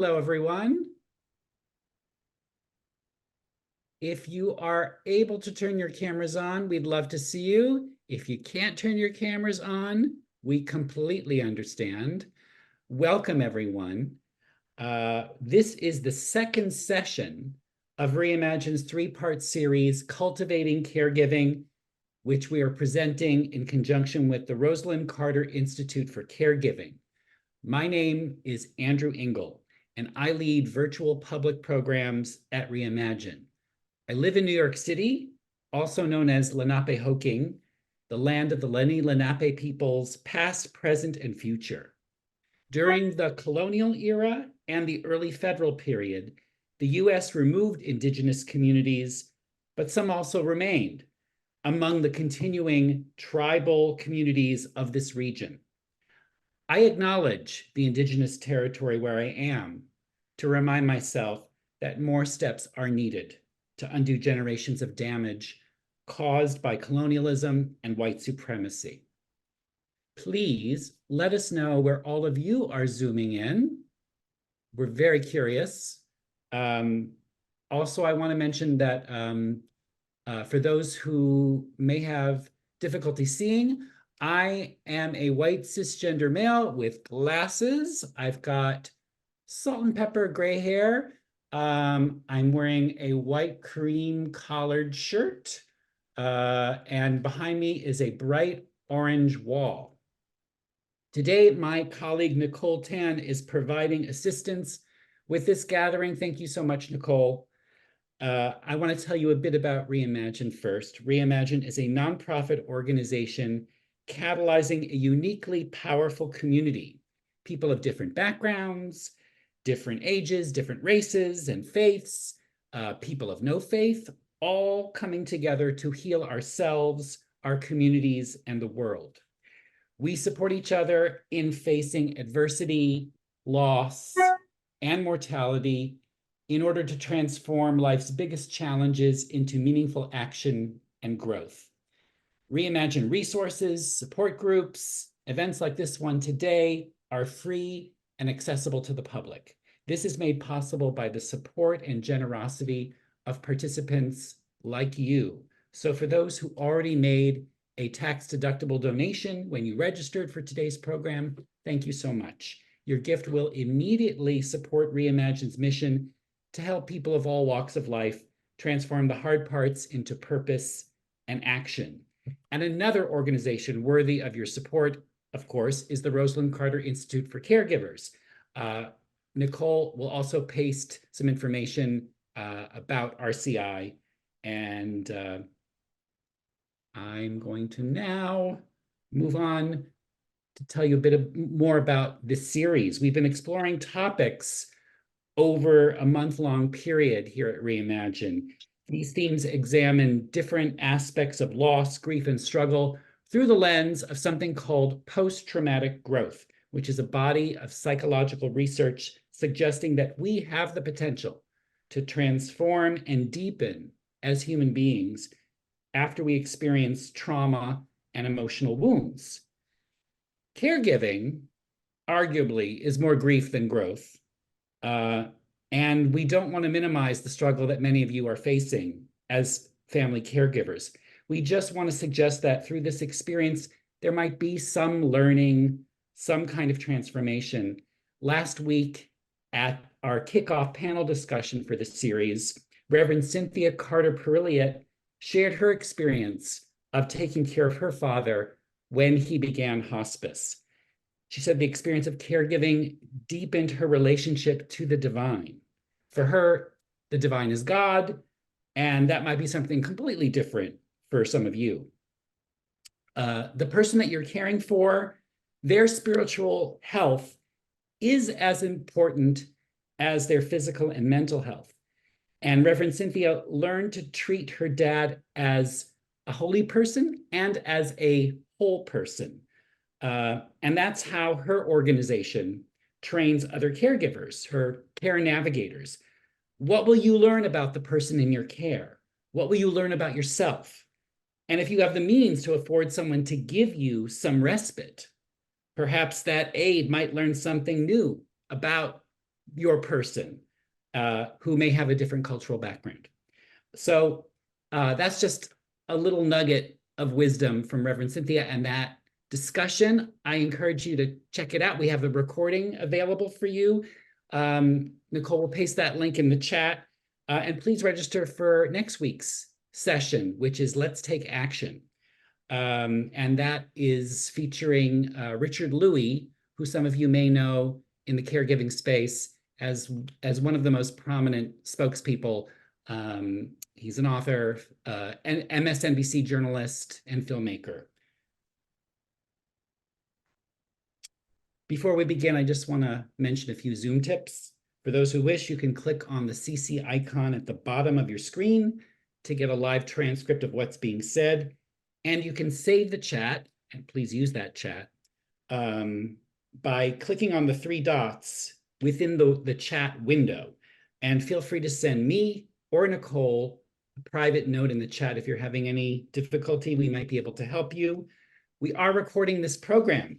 Hello, everyone. If you are able to turn your cameras on, we'd love to see you. If you can't turn your cameras on, we completely understand. Welcome, everyone. This is the second session of Reimagine's three-part series, Cultivating Caregiving, which we are presenting in conjunction with the Rosalind Carter Institute for Caregiving. My name is Andrew Engel, and I lead virtual public programs at Reimagine. I live in New York City, also known as Lenapehoking, the land of the Lenni Lenape peoples, past, present, and future. During the colonial era and the early federal period, the US removed indigenous communities, but some also remained among the continuing tribal communities of this region. I acknowledge the indigenous territory where I am to remind myself that more steps are needed to undo generations of damage caused by colonialism and white supremacy. Please let us know where all of you are zooming in. We're very curious. Also, I want to mention that for those who may have difficulty seeing, I am a white cisgender male with glasses. I've got salt and pepper gray hair. I'm wearing a white cream collared shirt, and behind me is a bright orange wall. Today, my colleague Nicole Tan is providing assistance with this gathering. Thank you so much, Nicole. I want to tell you a bit about Reimagine first. Reimagine is a nonprofit organization catalyzing a uniquely powerful community, people of different backgrounds, different ages, different races and faiths, people of no faith, all coming together to heal ourselves, our communities, and the world. We support each other in facing adversity, loss, and mortality in order to transform life's biggest challenges into meaningful action and growth. Reimagine resources, support groups, events like this one today are free and accessible to the public. This is made possible by the support and generosity of participants like you. So for those who already made a tax-deductible donation when you registered for today's program, thank you so much. Your gift will immediately support Reimagine's mission to help people of all walks of life transform the hard parts into purpose and action. And another organization worthy of your support, of course, is the Rosalind Carter Institute for Caregivers. Nicole will also paste some information about RCI, and I'm going to now move on to tell you a bit more about this series. We've been exploring topics over a month-long period here at Reimagine. These themes examine different aspects of loss, grief, and struggle through the lens of something called post-traumatic growth, which is a body of psychological research suggesting that we have the potential to transform and deepen as human beings after we experience trauma and emotional wounds. Caregiving, arguably, is more grief than growth. And we don't want to minimize the struggle that many of you are facing as family caregivers. We just want to suggest that through this experience, there might be some learning, some kind of transformation. Last week at our kickoff panel discussion for this series, Reverend Cynthia Carter-Perilliet shared her experience of taking care of her father when he began hospice. She said the experience of caregiving deepened her relationship to the divine. For her, the divine is God, and that might be something completely different for some of you. The person that you're caring for, their spiritual health is as important as their physical and mental health. And Reverend Cynthia learned to treat her dad as a holy person and as a whole person. And that's how her organization trains other caregivers, her care navigators. What will you learn about the person in your care? What will you learn about yourself? And if you have the means to afford someone to give you some respite, perhaps that aide might learn something new about your person who may have a different cultural background. So that's just a little nugget of wisdom from Reverend Cynthia and that discussion. I encourage you to check it out. We have the recording available for you. Nicole will paste that link in the chat. And please register for next week's session, which is Let's Take Action. And that is featuring Richard Louie, who some of you may know in the caregiving space as one of the most prominent spokespeople. He's an author, an MSNBC journalist, and filmmaker. Before we begin, I just want to mention a few Zoom tips. For those who wish, you can click on the CC icon at the bottom of your screen to get a live transcript of what's being said. And you can save the chat, and please use that chat, by clicking on the three dots within the chat window. And feel free to send me or Nicole a private note in the chat if you're having any difficulty. We might be able to help you. We are recording this program,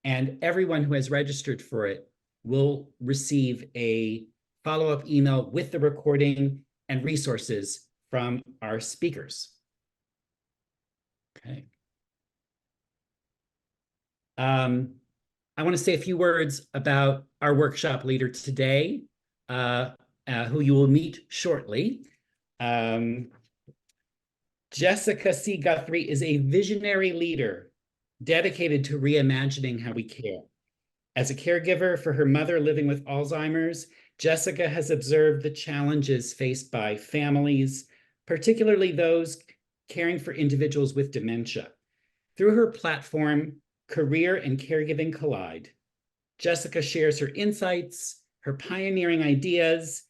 and everyone who has registered for it will receive a follow-up email with the recording and resources from our speakers. Okay. I want to say a few words about our workshop leader today, who you will meet shortly. Jessica C. Guthrie is a visionary leader dedicated to reimagining how we care. As a caregiver for her mother living with Alzheimer's, Jessica has observed the challenges faced by families, particularly those caring for individuals with dementia. Through her platform, Career and Caregiving Collide, Jessica shares her insights, her pioneering ideas,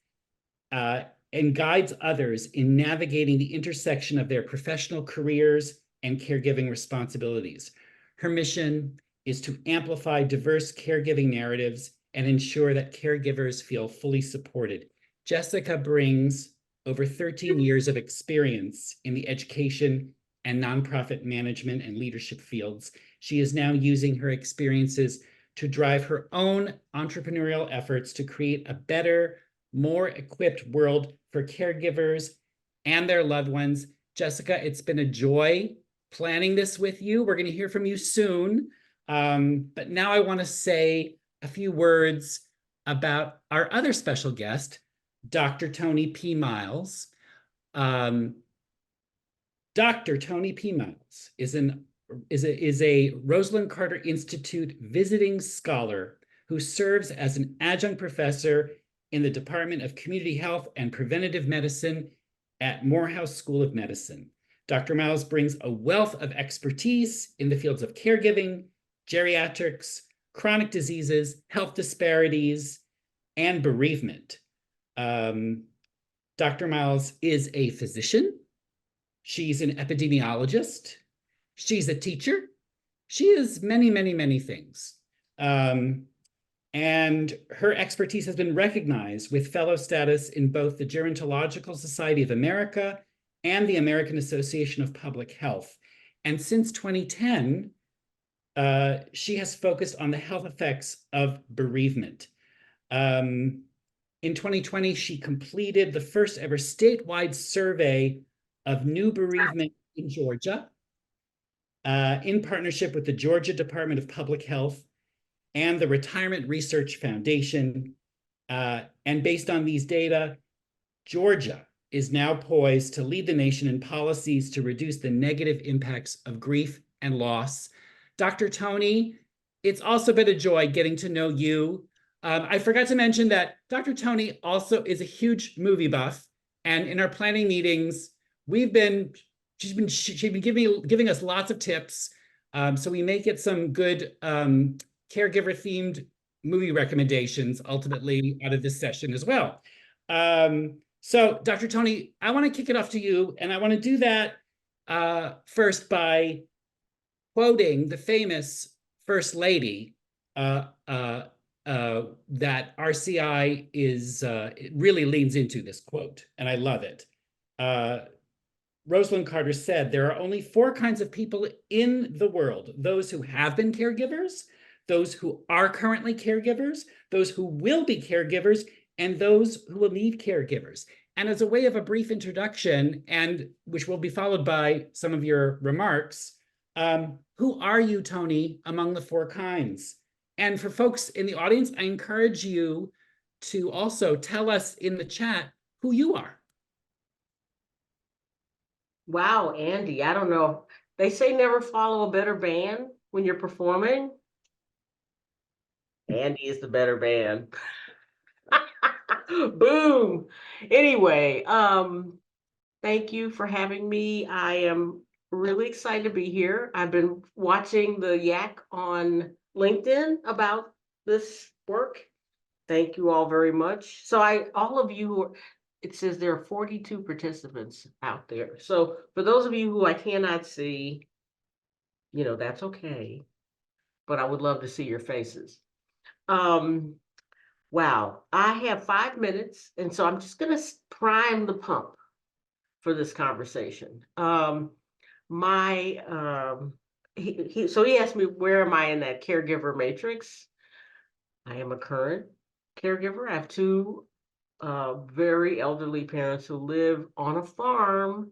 and guides others in navigating the intersection of their professional careers and caregiving responsibilities. Her mission is to amplify diverse caregiving narratives and ensure that caregivers feel fully supported. Jessica brings over 13 years of experience in the education and nonprofit management and leadership fields. She is now using her experiences to drive her own entrepreneurial efforts to create a better, more equipped world for caregivers and their loved ones. Jessica, it's been a joy planning this with you. We're going to hear from you soon. But now I want to say a few words about our other special guest, Dr. Tony P. Miles. Dr. Tony P. Miles is a Rosalind Carter Institute visiting scholar who serves as an adjunct professor in the Department of Community Health and Preventative Medicine at Morehouse School of Medicine. Dr. Miles brings a wealth of expertise in the fields of caregiving, geriatrics, chronic diseases, health disparities, and bereavement. Dr. Miles is a physician. She's an epidemiologist. She's a teacher. She is many, many, many things. And her expertise has been recognized with fellow status in both the Gerontological Society of America and the American Association of Public Health. And since 2010, she has focused on the health effects of bereavement. In 2020, she completed the first ever statewide survey of new bereavement in Georgia, in partnership with the Georgia Department of Public Health and the Retirement Research Foundation. And based on these data, Georgia is now poised to lead the nation in policies to reduce the negative impacts of grief and loss. Dr. Tony, it's also been a joy getting to know you. I forgot to mention that Dr. Tony also is a huge movie buff, and in our planning meetings, she's been giving us lots of tips. So we may get some good caregiver-themed movie recommendations ultimately out of this session as well. So Dr. Tony, I want to kick it off to you, and I want to do that first by quoting the famous First Lady that RCI it really leans into this quote, and I love it. Rosalind Carter said, "There are only 4 kinds of people in the world: those who have been caregivers, those who are currently caregivers, those who will be caregivers, and those who will need caregivers. And as a way of a brief introduction, and which will be followed by some of your remarks, who are you, Tony, among the four kinds? And for folks in the audience, I encourage you to also tell us in the chat who you are. Wow, Andy, I don't know. They say never follow a better band when you're performing. Andy is the better band. Boom. Anyway, thank you for having me. I am really excited to be here. I've been watching the yak on LinkedIn about this work. Thank you all very much. So all of you who are, it says there are 42 participants out there. So for those of you who I cannot see, that's okay. But I would love to see your faces. Wow, I have 5 minutes, and so I'm just gonna prime the pump for this conversation. So he asked me, where am I in that caregiver matrix? I am a current caregiver. I have two very elderly parents who live on a farm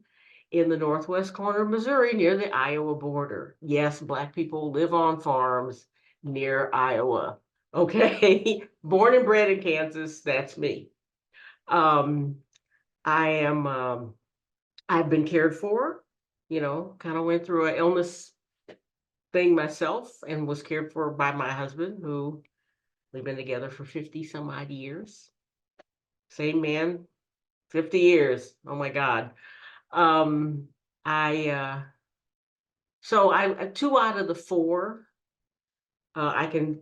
in the northwest corner of Missouri near the Iowa border. Yes, Black people live on farms near Iowa. Okay, born and bred in Kansas, that's me. I am, I've been cared for, kind of went through an illness thing myself and was cared for by my husband, who we've been together for 50 some odd years. Same man, 50 years. Oh my God. So I 2 out of the 4, I can,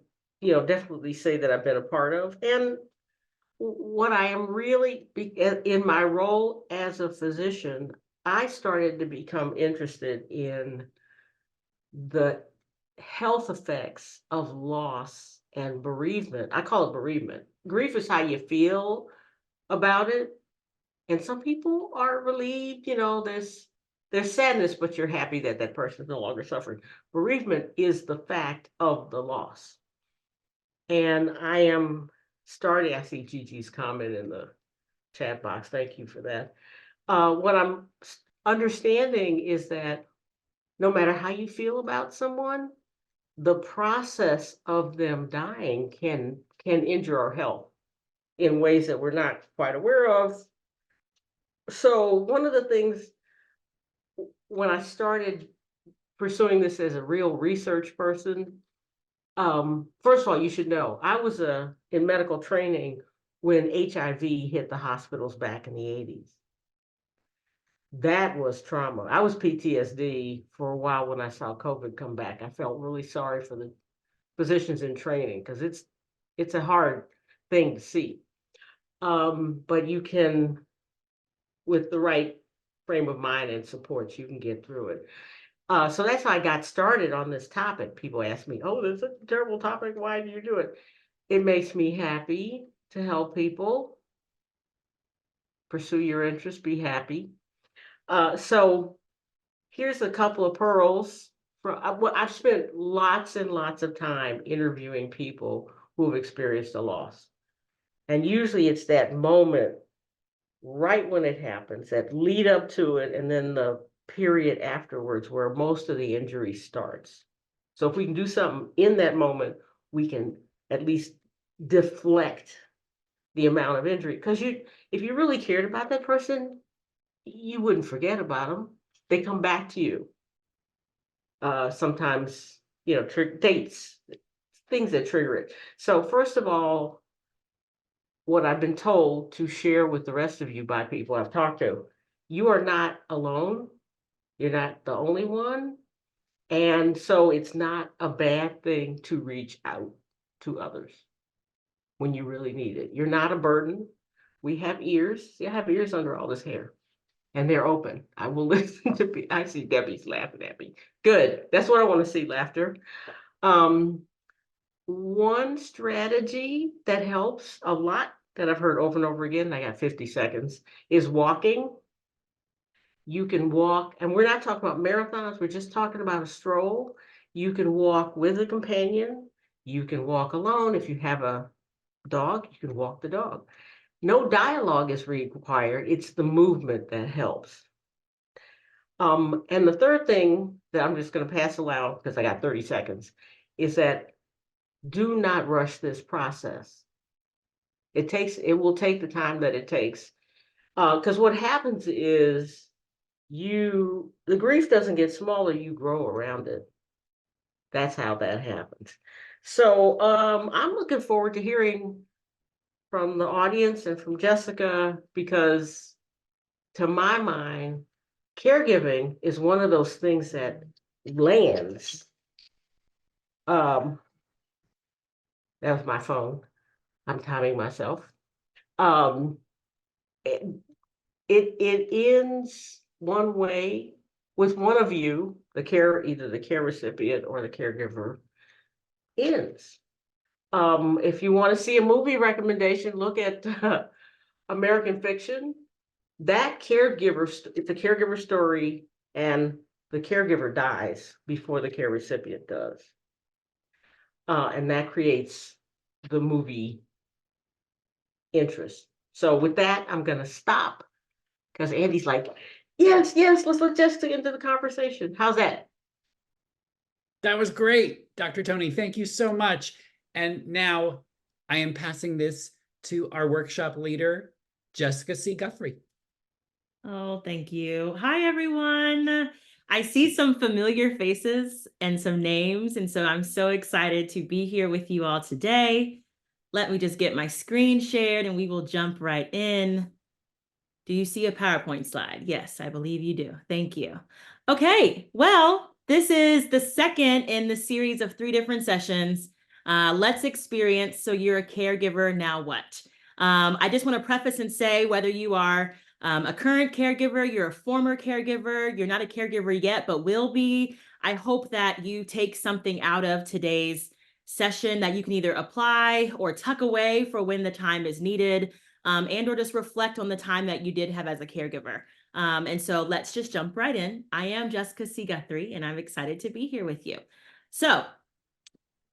definitely say that I've been a part of. And what I am really, in my role as a physician, I started to become interested in the health effects of loss and bereavement. I call it bereavement. Grief is how you feel about it. And some people are relieved, there's sadness, but you're happy that that person is no longer suffering. Bereavement is the fact of the loss. And I am starting, I see Gigi's comment in the chat box. Thank you for that. What I'm understanding is that no matter how you feel about someone, the process of them dying can injure our health in ways that we're not quite aware of. So one of the things, when I started pursuing this as a real research person, first of all, you should know, I was in medical training when HIV hit the hospitals back in the 80s. That was trauma. I was PTSD for a while when I saw COVID come back. I felt really sorry for the physicians in training because it's a hard thing to see. But you can, with the right frame of mind and support, you can get through it. So that's how I got started on this topic. People ask me, oh, this is a terrible topic. Why do you do it? It makes me happy to help people. Pursue your interests, be happy. So here's a couple of pearls. I've spent lots and lots of time interviewing people who have experienced a loss. And usually it's that moment right when it happens, that lead up to it, and then the period afterwards where most of the injury starts. So if we can do something in that moment, we can at least deflect the amount of injury. Because if you really cared about that person, you wouldn't forget about them. They come back to you. Sometimes, dates, things that trigger it. So first of all, what I've been told to share with the rest of you by people I've talked to, you are not alone. You're not the only one. And so it's not a bad thing to reach out to others when you really need it. You're not a burden. We have ears. You have ears under all this hair. And they're open. I will listen to I see Debbie's laughing at me. Good. That's what I want to see, laughter. One strategy that helps a lot that I've heard over and over again, I got 50 seconds, is walking. You can walk, and we're not talking about marathons, we're just talking about a stroll. You can walk with a companion. You can walk alone. If you have a dog, you can walk the dog. No dialogue is required. It's the movement that helps. And the third thing that I'm just going to pass along because I got 30 seconds is that do not rush this process. It will take the time that it takes. Because what happens is the grief doesn't get smaller, you grow around it. That's how that happens. So I'm looking forward to hearing from the audience and from Jessica, because to my mind, caregiving is one of those things that lands. Um, that was my phone. I'm timing myself. Um, it, it ends one way with one of you, either the care recipient or the caregiver ends. If you want to see a movie recommendation, look at American Fiction. It's a caregiver story, and the caregiver dies before the care recipient does. And that creates the movie interest. So with that, I'm gonna stop because Andy's like, yes, yes, let's let Jessica into the conversation. How's that? That was great, Dr. Tony. Thank you so much. And now I am passing this to our workshop leader, Jessica C. Guthrie. Oh, thank you. Hi, everyone. I see some familiar faces and some names, and so I'm so excited to be here with you all today. Let me just get my screen shared and we will jump right in. Do you see a PowerPoint slide? Yes, I believe you do. Thank you. Okay, well, this is the second in the series of 3 different sessions. Let's experience, so you're a caregiver, now what? I just want to preface and say whether you are a current caregiver, you're a former caregiver, you're not a caregiver yet, but will be, I hope that you take something out of today's session that you can either apply or tuck away for when the time is needed. And or just reflect on the time that you did have as a caregiver. And so let's just jump right in. I am Jessica C. Guthrie, and I'm excited to be here with you. So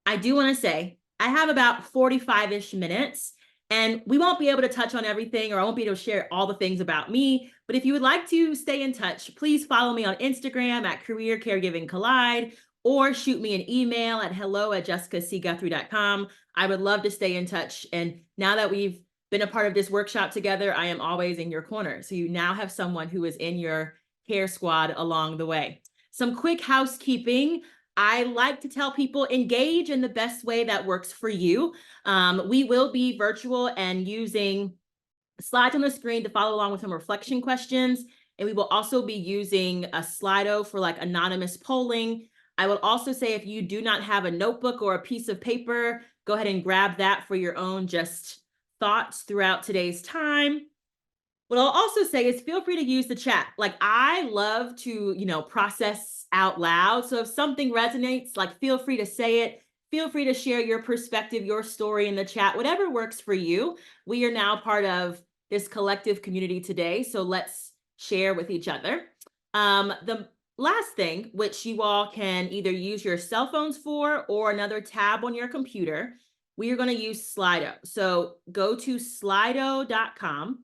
I do want to say I have about 45-ish minutes, and we won't be able to touch on everything, or I won't be able to share all the things about me. But if you would like to stay in touch, please follow me on Instagram at Career Caregiving Collide, or shoot me an email at hello@jessicacguthrie.com. I would love to stay in touch. And now that we've been a part of this workshop together, I am always in your corner. So you now have someone who is in your care squad along the way. Some quick housekeeping. I like to tell people engage in the best way that works for you. We will be virtual and using slides on the screen to follow along with some reflection questions. And we will also be using a Slido for like anonymous polling. I will also say if you do not have a notebook or a piece of paper, go ahead and grab that for your own just thoughts throughout today's time. What I'll also say is feel free to use the chat. Like I love to, process out loud. So if something resonates, like feel free to say it. Feel free to share your perspective, your story in the chat, whatever works for you. We are now part of this collective community today. So let's share with each other. The last thing, which you all can either use your cell phones for or another tab on your computer, we are going to use Slido. So go to slido.com.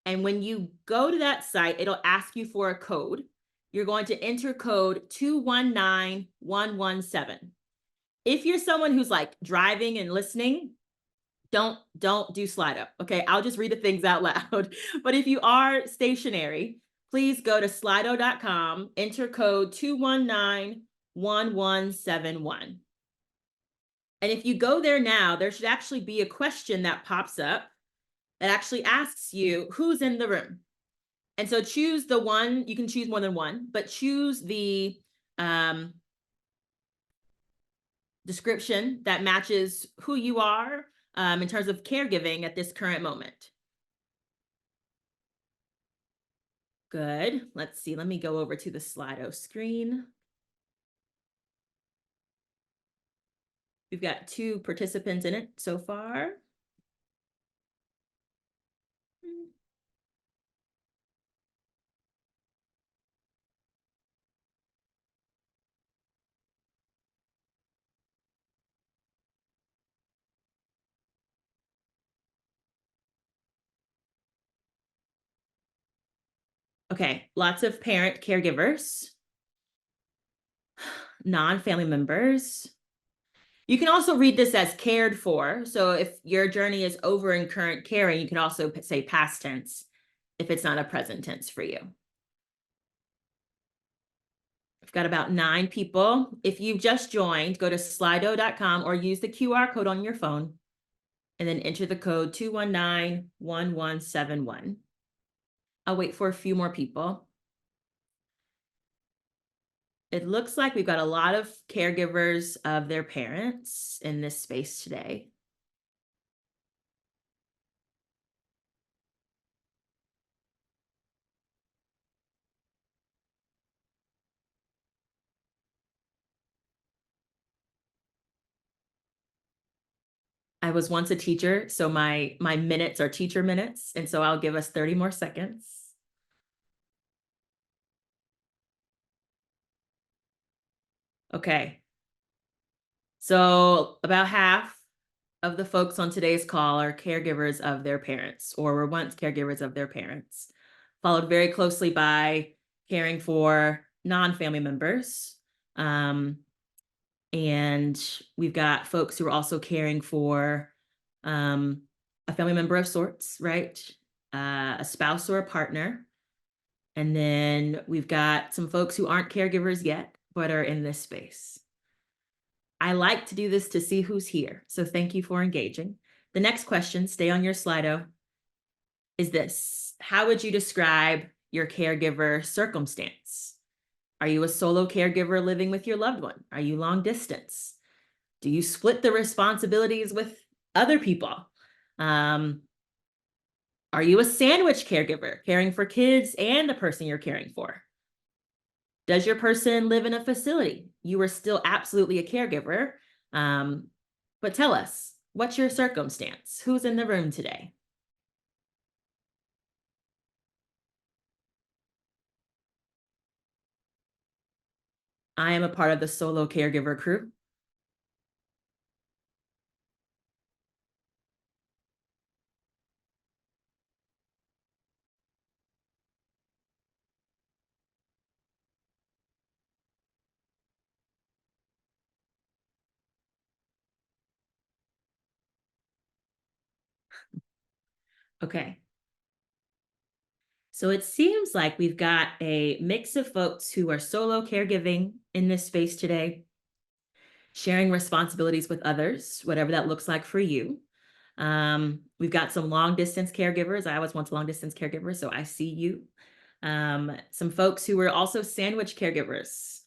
And when you go to that site, it'll ask you for a code. You're going to enter code 219117. If you're someone who's like driving and listening, don't do Slido. Okay, I'll just read the things out loud. But if you are stationary, please go to slido.com, enter code 2191171. And if you go there now, there should actually be a question that pops up that actually asks you who's in the room. And so choose the one, you can choose more than one, but choose the description that matches who you are in terms of caregiving at this current moment. Good. Let's see. Let me go over to the Slido screen. We've got 2 participants in it so far. Okay, lots of parent caregivers, non-family members. You can also read this as cared for. So if your journey is over in current caring, you can also say past tense if it's not a present tense for you. I've got about 9 people. If you've just joined, go to slido.com or use the QR code on your phone and then enter the code 219-1171. I'll wait for a few more people. It looks like we've got a lot of caregivers of their parents in this space today. I was once a teacher, so my minutes are teacher minutes, and so I'll give us 30 more seconds. Okay. So about half of the folks on today's call are caregivers of their parents or were once caregivers of their parents, followed very closely by caring for non-family members. And we've got folks who are also caring for a family member of sorts, right? A spouse or a partner. And then we've got some folks who aren't caregivers yet, but are in this space. I like to do this to see who's here. So thank you for engaging. The next question, stay on your Slido, is this. How would you describe your caregiver circumstance? Are you a solo caregiver living with your loved one? Are you long distance? Do you split the responsibilities with other people? Are you a sandwich caregiver, caring for kids and the person you're caring for? Does your person live in a facility? You are still absolutely a caregiver, but tell us, what's your circumstance? Who's in the room today? I am a part of the solo caregiver crew. Okay. So it seems like we've got a mix of folks who are solo caregiving in this space today, sharing responsibilities with others, whatever that looks like for you. We've got some long distance caregivers. I was once a long distance caregiver, so I see you. Some folks who were also sandwich caregivers.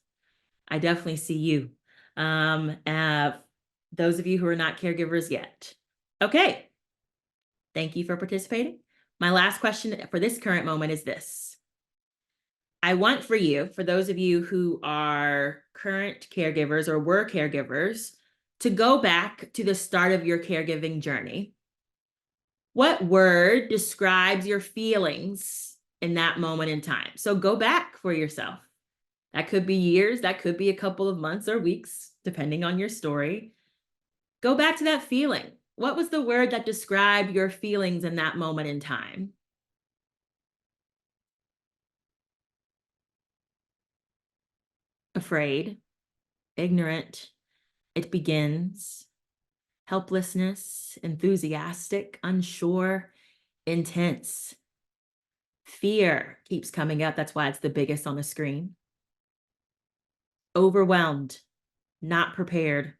I definitely see you. Those of you who are not caregivers yet. Okay. Thank you for participating. My last question for this current moment is this. I want for you, for those of you who are current caregivers or were caregivers, to go back to the start of your caregiving journey. What word describes your feelings in that moment in time? So go back for yourself. That could be years, that could be a couple of months or weeks, depending on your story. Go back to that feeling. What was the word that described your feelings in that moment in time? Afraid, ignorant, it begins, helplessness, enthusiastic, unsure, intense. Fear keeps coming up. That's why it's the biggest on the screen. Overwhelmed, not prepared,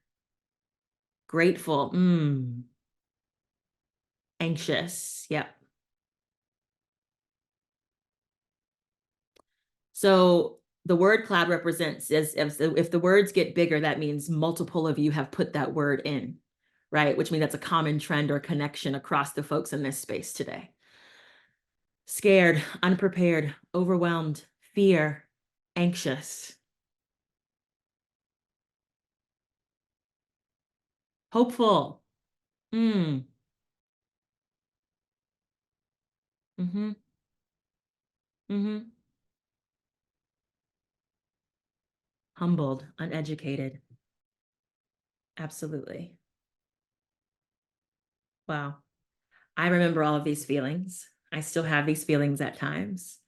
grateful, anxious, yep. So the word cloud represents as if the words get bigger, that means multiple of you have put that word in, right? Which means that's a common trend or connection across the folks in this space today. Scared, unprepared, overwhelmed, fear, anxious. Hopeful. Mm. Mm-hmm. Mm-hmm. Humbled, uneducated. Absolutely. Wow. I remember all of these feelings. I still have these feelings at times.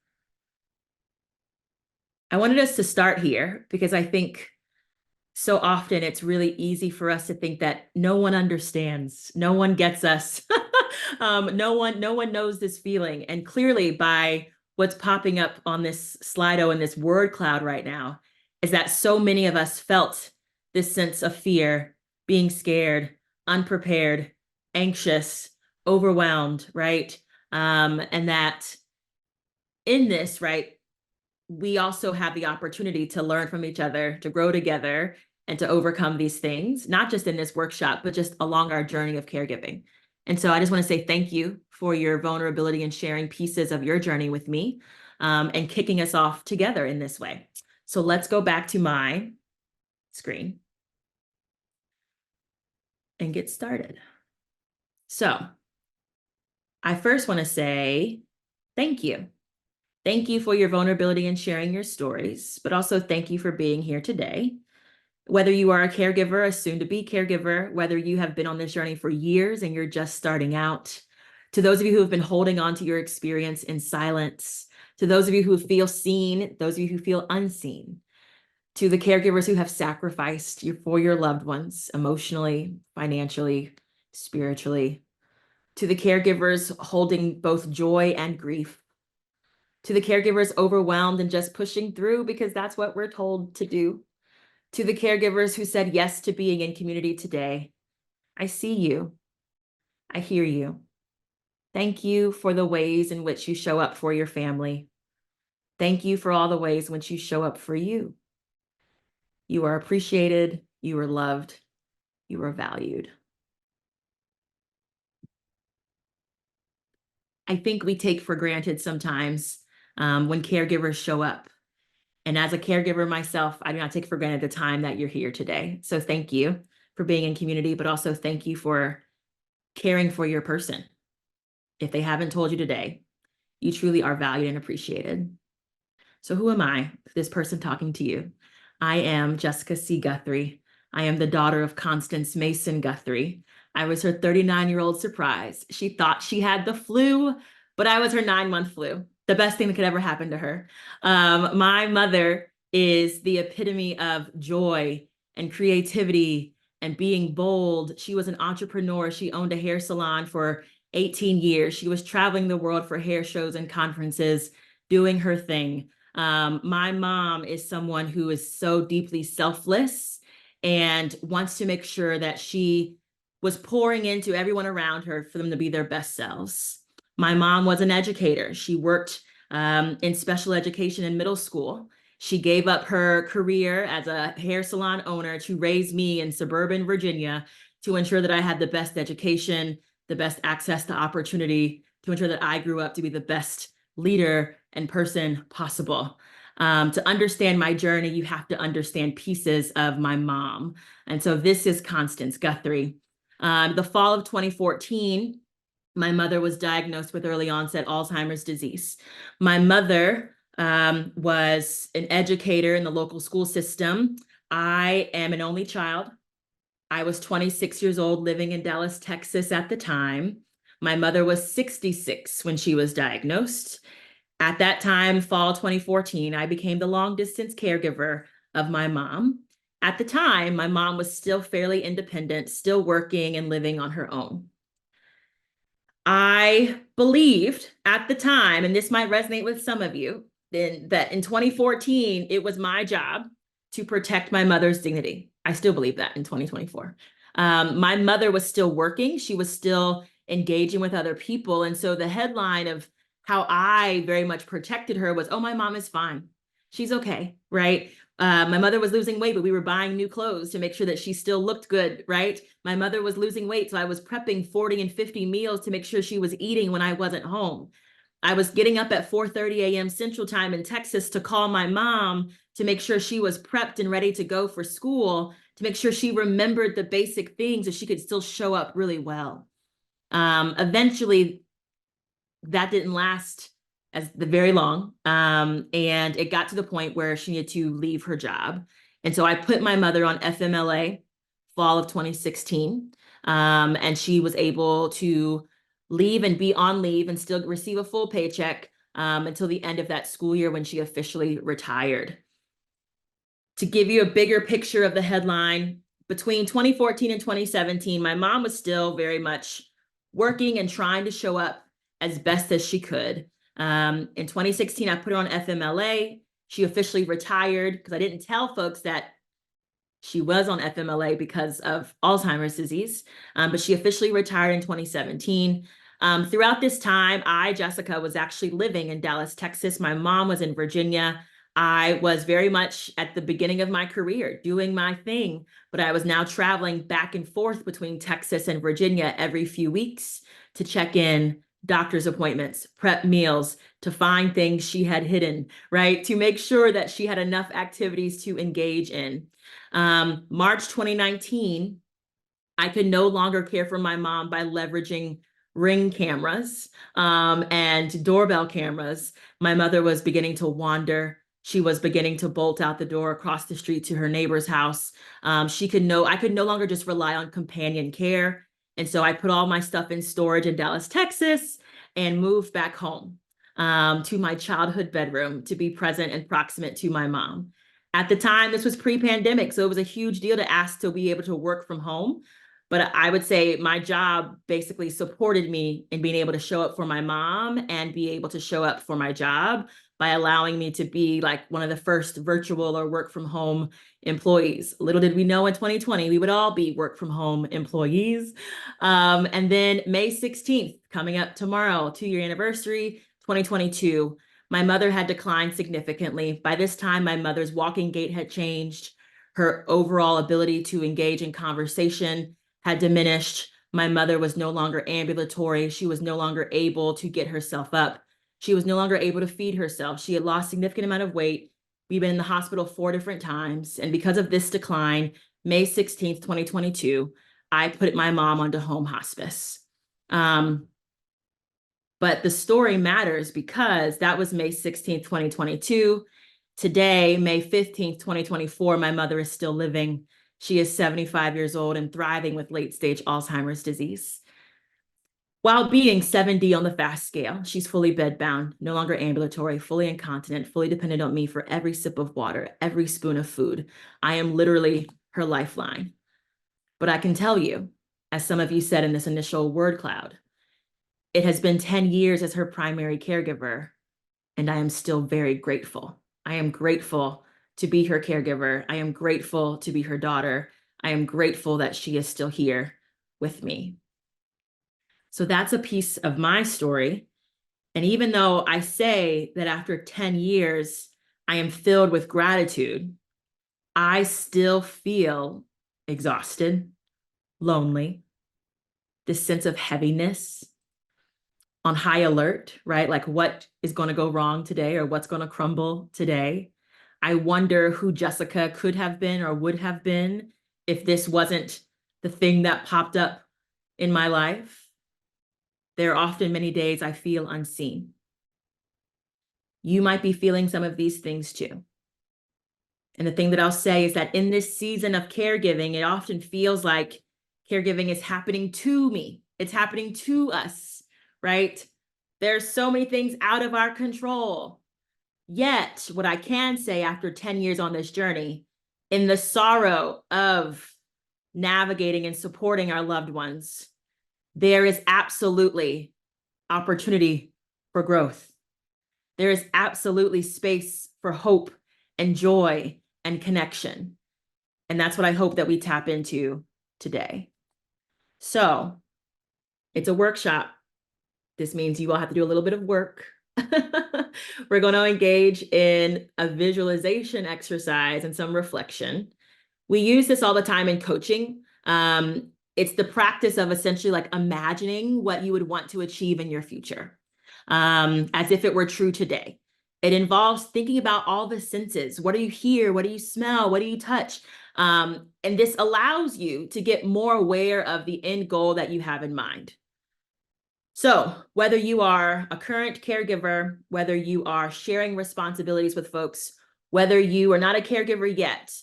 I wanted us to start here because I think so often it's really easy for us to think that no one understands, no one gets us, no one knows this feeling. And clearly, by what's popping up on this Slido and this word cloud right now, is that so many of us felt this sense of fear, being scared, unprepared, anxious, overwhelmed, right? And that in this, right, we also have the opportunity to learn from each other, to grow together, and to overcome these things, not just in this workshop, but just along our journey of caregiving. And so I just want to say thank you for your vulnerability and sharing pieces of your journey with me, and kicking us off together in this way. So let's go back to my screen and get started. So I first want to say thank you. Thank you for your vulnerability and sharing your stories, but also thank you for being here today. Whether you are a caregiver, a soon-to-be caregiver, whether you have been on this journey for years and you're just starting out, to those of you who have been holding on to your experience in silence, to those of you who feel seen, those of you who feel unseen, to the caregivers who have sacrificed for your loved ones emotionally, financially, spiritually, to the caregivers holding both joy and grief, to the caregivers overwhelmed and just pushing through because that's what we're told to do, to the caregivers who said yes to being in community today. I see you. I hear you. Thank you for the ways in which you show up for your family. Thank you for all the ways in which you show up for you. You are appreciated. You are loved. You are valued. I think we take for granted sometimes when caregivers show up. And as a caregiver myself, I do not take for granted the time that you're here today. So thank you for being in community, but also thank you for caring for your person. If they haven't told you today, you truly are valued and appreciated. So who am I, this person talking to you? I am Jessica C. Guthrie. I am the daughter of Constance Mason Guthrie. I was her 39-year-old surprise. She thought she had the flu, but I was her 9-month flu. The best thing that could ever happen to her. My mother is the epitome of joy and creativity and being bold. She was an entrepreneur. She owned a hair salon for 18 years. She was traveling the world for hair shows and conferences, doing her thing. My mom is someone who is so deeply selfless and wants to make sure that she was pouring into everyone around her for them to be their best selves. My mom was an educator. She worked in special education in middle school. She gave up her career as a hair salon owner to raise me in suburban Virginia to ensure that I had the best education, the best access to opportunity, to ensure that I grew up to be the best leader and person possible. To understand my journey, you have to understand pieces of my mom. And so this is Constance Guthrie. The fall of 2014, my mother was diagnosed with early onset Alzheimer's disease. My mother was an educator in the local school system. I am an only child. I was 26 years old, living in Dallas, Texas at the time. My mother was 66 when she was diagnosed. At that time, fall 2014, I became the long distance caregiver of my mom. At the time, my mom was still fairly independent, still working and living on her own. I believed at the time, and this might resonate with some of you, that in 2014, it was my job to protect my mother's dignity. I still believe that in 2024. My mother was still working. She was still engaging with other people. And so the headline of how I very much protected her was, oh, my mom is fine. She's okay, right? My mother was losing weight, but we were buying new clothes to make sure that she still looked good, right? My mother was losing weight, so I was prepping 40 and 50 meals to make sure she was eating when I wasn't home. I was getting up at 4:30 a.m. Central Time in Texas to call my mom to make sure she was prepped and ready to go for school, to make sure she remembered the basic things so she could still show up really well. Eventually, that didn't last as very long. And it got to the point where she needed to leave her job. And so I put my mother on FMLA fall of 2016. And she was able to leave and be on leave and still receive a full paycheck, until the end of that school year when she officially retired. To give you a bigger picture of the headline, between 2014 and 2017, my mom was still very much working and trying to show up as best as she could. In 2016, I put her on FMLA. She officially retired because I didn't tell folks that she was on FMLA because of Alzheimer's disease, but she officially retired in 2017. Throughout this time, Jessica, was actually living in Dallas, Texas. My mom was in Virginia. I was very much at the beginning of my career doing my thing, but I was now traveling back and forth between Texas and Virginia every few weeks to check in, doctor's appointments, prep meals, to find things she had hidden, right? To make sure that she had enough activities to engage in. March 2019, I could no longer care for my mom by leveraging Ring cameras and doorbell cameras. My mother was beginning to wander. She was beginning to bolt out the door across the street to her neighbor's house. I could no longer just rely on companion care. And so I put all my stuff in storage in Dallas, Texas, and moved back home to my childhood bedroom to be present and proximate to my mom. At the time, this was pre-pandemic, so it was a huge deal to ask to be able to work from home. But I would say my job basically supported me in being able to show up for my mom and be able to show up for my job by allowing me to be like one of the first virtual or work from home employees. Little did we know in 2020, we would all be work from home employees. And then May 16th, coming up tomorrow, 2-year anniversary, 2022, my mother had declined significantly. By this time, my mother's walking gait had changed. Her overall ability to engage in conversation had diminished. My mother was no longer ambulatory. She was no longer able to get herself up. She was no longer able to feed herself. She had lost a significant amount of weight. We've been in the hospital 4 different times. And because of this decline, May 16th, 2022, I put my mom onto home hospice. But the story matters because that was May 16th, 2022. Today, May 15th, 2024, my mother is still living. She is 75 years old and thriving with late-stage Alzheimer's disease. While being 7D on the fast scale, she's fully bedbound, no longer ambulatory, fully incontinent, fully dependent on me for every sip of water, every spoon of food. I am literally her lifeline. But I can tell you, as some of you said in this initial word cloud, it has been 10 years as her primary caregiver, and I am still very grateful. I am grateful to be her caregiver. I am grateful to be her daughter. I am grateful that she is still here with me. So that's a piece of my story. And even though I say that after 10 years, I am filled with gratitude, I still feel exhausted, lonely, this sense of heaviness, on high alert, right? Like what is going to go wrong today or what's going to crumble today? I wonder who Jessica could have been or would have been if this wasn't the thing that popped up in my life. There are often many days I feel unseen. You might be feeling some of these things too. And the thing that I'll say is that in this season of caregiving, it often feels like caregiving is happening to me. It's happening to us, right? There's so many things out of our control. Yet, what I can say after 10 years on this journey, in the sorrow of navigating and supporting our loved ones, there is absolutely opportunity for growth. There is absolutely space for hope and joy and connection. And that's what I hope that we tap into today. So it's a workshop. This means you all have to do a little bit of work. We're going to engage in a visualization exercise and some reflection. We use this all the time in coaching. It's the practice of essentially like imagining what you would want to achieve in your future, as if it were true today. It involves thinking about all the senses. What do you hear? What do you smell? What do you touch? And this allows you to get more aware of the end goal that you have in mind. So whether you are a current caregiver, whether you are sharing responsibilities with folks, whether you are not a caregiver yet,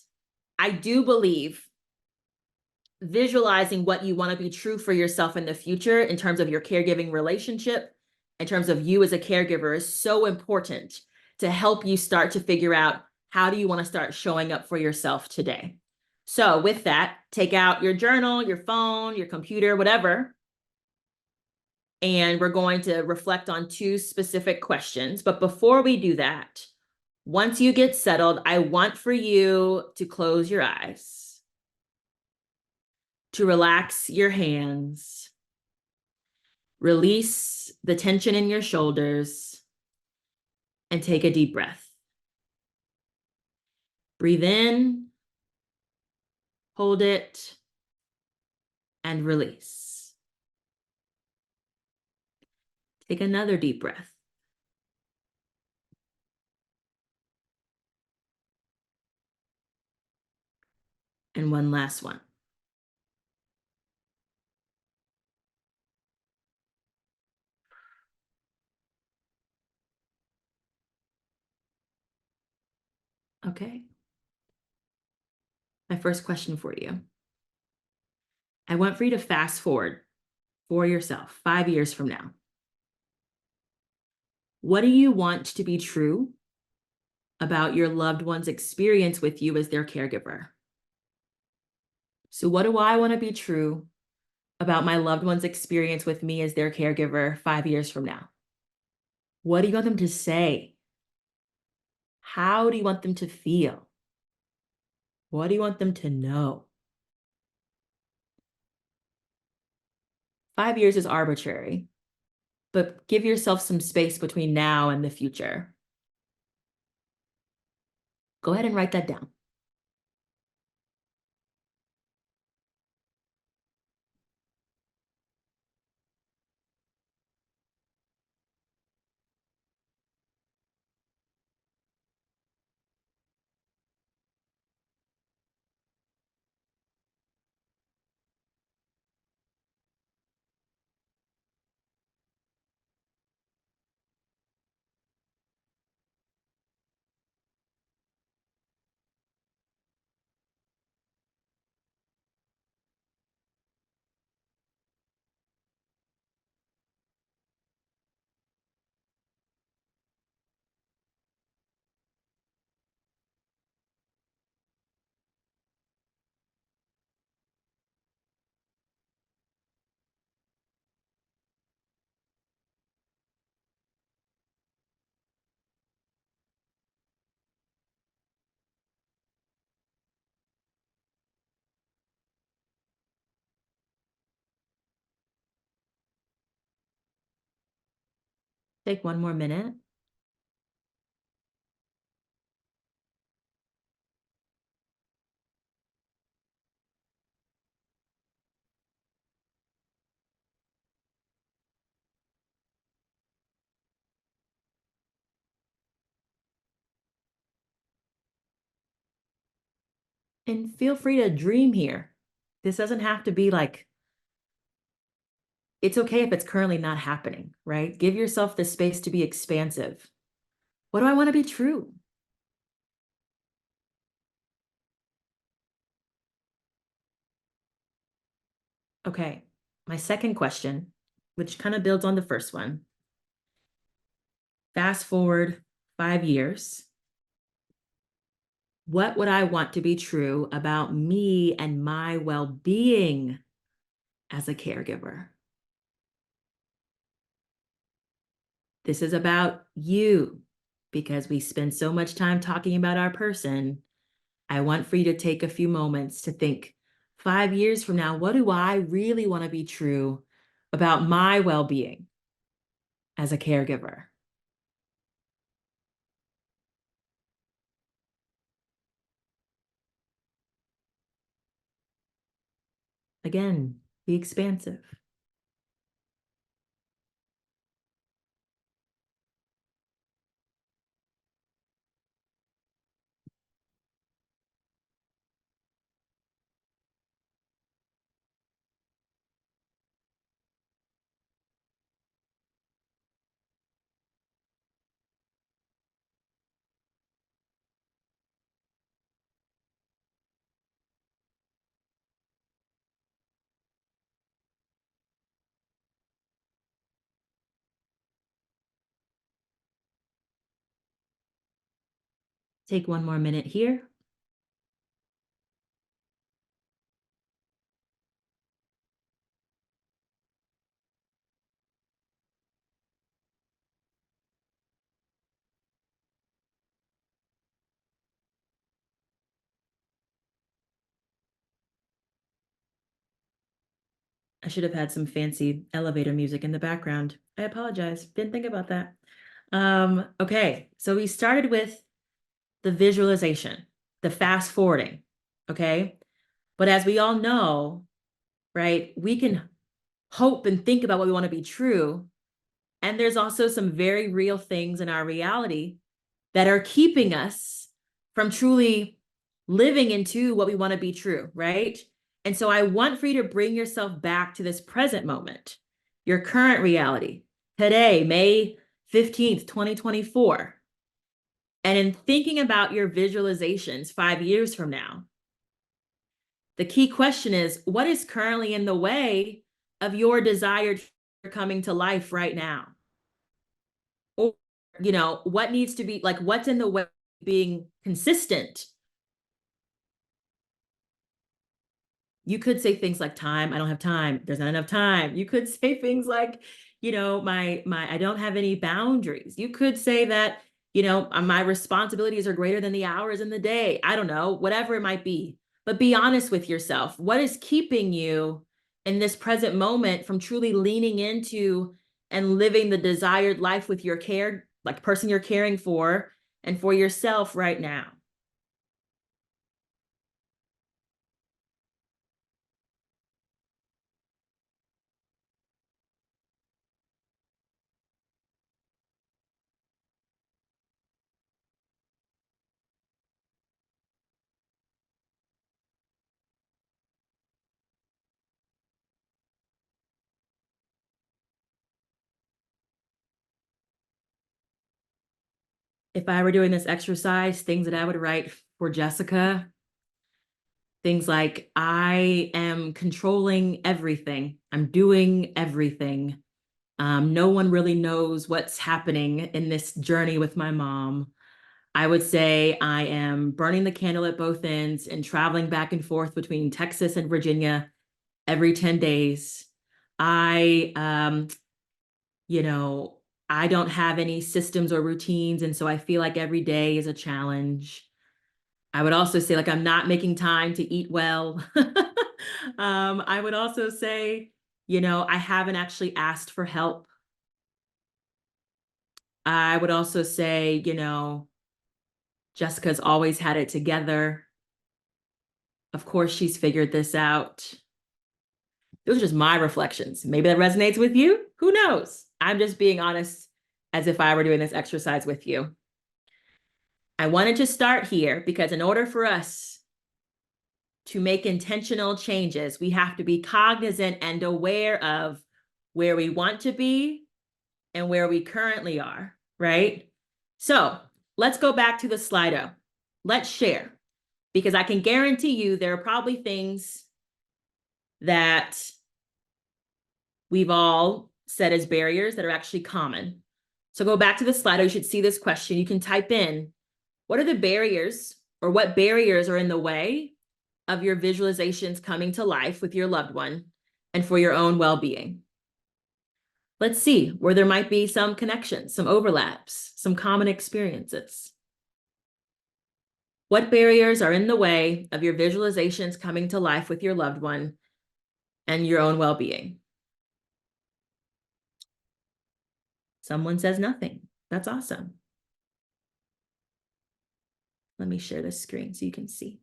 I do believe visualizing what you want to be true for yourself in the future in terms of your caregiving relationship in terms of you as a caregiver is so important to help you start to figure out how do you want to start showing up for yourself today. So with that, take out your journal, your phone, your computer, whatever. And we're going to reflect on 2 specific questions. But before we do that, once you get settled, I want for you to close your eyes, to relax your hands, release the tension in your shoulders, and take a deep breath. Breathe in, hold it, and release. Take another deep breath. And one last one. Okay. My first question for you. I want for you to fast forward for yourself 5 years from now. What do you want to be true about your loved one's experience with you as their caregiver? So what do I want to be true about my loved one's experience with me as their caregiver 5 years from now? What do you want them to say? How do you want them to feel? What do you want them to know? 5 years is arbitrary, but give yourself some space between now and the future. Go ahead and write that down. Take one more minute. And feel free to dream here. This doesn't have to be like, it's okay if it's currently not happening, right? Give yourself the space to be expansive. What do I want to be true? Okay, my second question, which kind of builds on the first one. Fast forward 5 years. What would I want to be true about me and my well-being as a caregiver? This is about you because we spend so much time talking about our person. I want for you to take a few moments to think 5 years from now, what do I really want to be true about my well-being as a caregiver? Again, be expansive. Take one more minute here. I should have had some fancy elevator music in the background. I apologize. Didn't think about that. Okay, so we started with the visualization, the fast forwarding, okay? But as we all know, right, we can hope and think about what we want to be true. And there's also some very real things in our reality that are keeping us from truly living into what we want to be true, right? And so I want for you to bring yourself back to this present moment, your current reality, today, May 15th, 2024. And in thinking about your visualizations 5 years from now, the key question is, what is currently in the way of your desired coming to life right now? Or, what needs to be, like, what's in the way of being consistent? You could say things like time, I don't have time, there's not enough time. You could say things like, my I don't have any boundaries. You could say that, my responsibilities are greater than the hours in the day. I don't know, whatever it might be. But be honest with yourself. What is keeping you in this present moment from truly leaning into and living the desired life with your person you're caring for and for yourself right now? If I were doing this exercise, things that I would write for Jessica, things like, I am controlling everything. I'm doing everything. No one really knows what's happening in this journey with my mom. I would say I am burning the candle at both ends and traveling back and forth between Texas and Virginia every 10 days. I, you know, I don't have any systems or routines. And so I feel like every day is a challenge. I would also say, like, I'm not making time to eat well. I would also say, I haven't actually asked for help. I would also say, Jessica's always had it together. Of course, she's figured this out. Those are just my reflections. Maybe that resonates with you. Who knows? I'm just being honest as if I were doing this exercise with you. I wanted to start here because in order for us to make intentional changes, we have to be cognizant and aware of where we want to be and where we currently are, right? So let's go back to the Slido. Let's share, because I can guarantee you there are probably things that we've all said as barriers that are actually common. So go back to the Slido. You should see this question. You can type in, what are the barriers, or what barriers are in the way of your visualizations coming to life with your loved one and for your own well-being? Let's see where there might be some connections, some overlaps, some common experiences. What barriers are in the way of your visualizations coming to life with your loved one and your own well-being? Someone says nothing. That's awesome. Let me share this screen so you can see.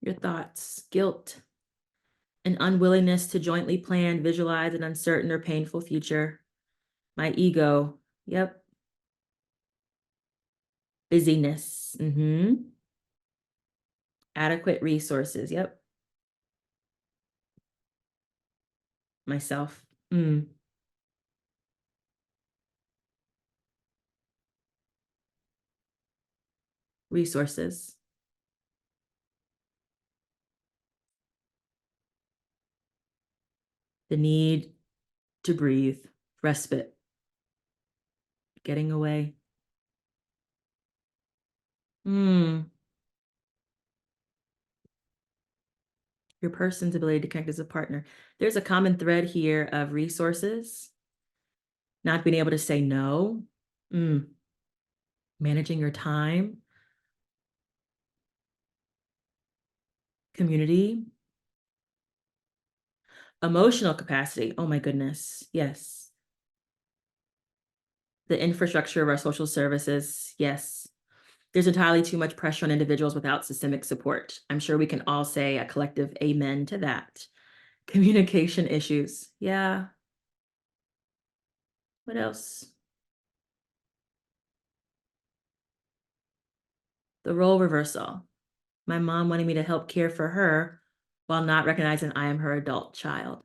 Your thoughts: guilt, an unwillingness to jointly plan, visualize an uncertain or painful future. My ego, yep. Busyness, adequate resources, yep. Myself, resources. The need to breathe, respite, getting away. Your person's ability to connect as a partner. There's a common thread here of resources, not being able to say no, managing your time, community, emotional capacity. Oh my goodness, yes. The infrastructure of our social services, yes. There's entirely too much pressure on individuals without systemic support. I'm sure we can all say a collective amen to that. Communication issues, yeah. What else? The role reversal. My mom wanting me to help care for her while not recognizing I am her adult child.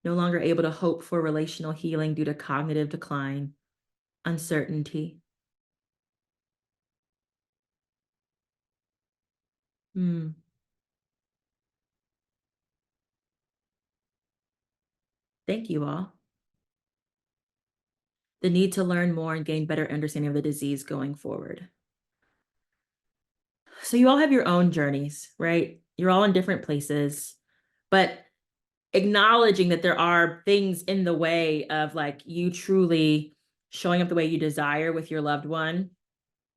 No longer able to hope for relational healing due to cognitive decline, uncertainty. Thank you all. The need to learn more and gain better understanding of the disease going forward. So you all have your own journeys, right? You're all in different places, but acknowledging that there are things in the way of like you truly showing up the way you desire with your loved one,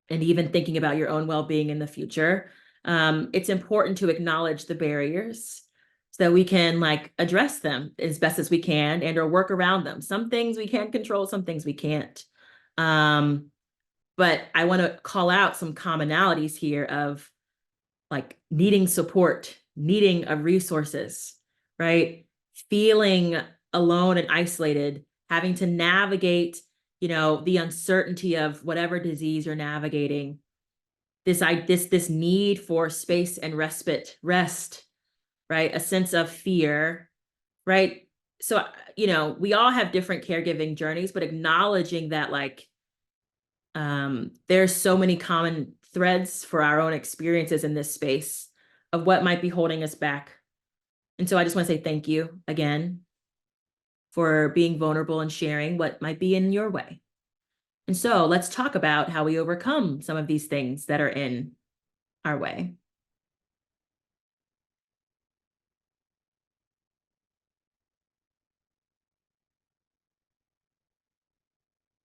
and even thinking about your own well-being in the future. It's important to acknowledge the barriers so that we can like address them as best as we can and or work around them. Some things we can control, some things we can't. But I want to call out some commonalities here of like needing support, needing of resources, right? Feeling alone and isolated, having to navigate, the uncertainty of whatever disease you're navigating. This need for space and respite, rest, right? A sense of fear, right? So, we all have different caregiving journeys, but acknowledging that like, there's so many common threads for our own experiences in this space of what might be holding us back. And so I just want to say thank you again for being vulnerable and sharing what might be in your way. And so let's talk about how we overcome some of these things that are in our way.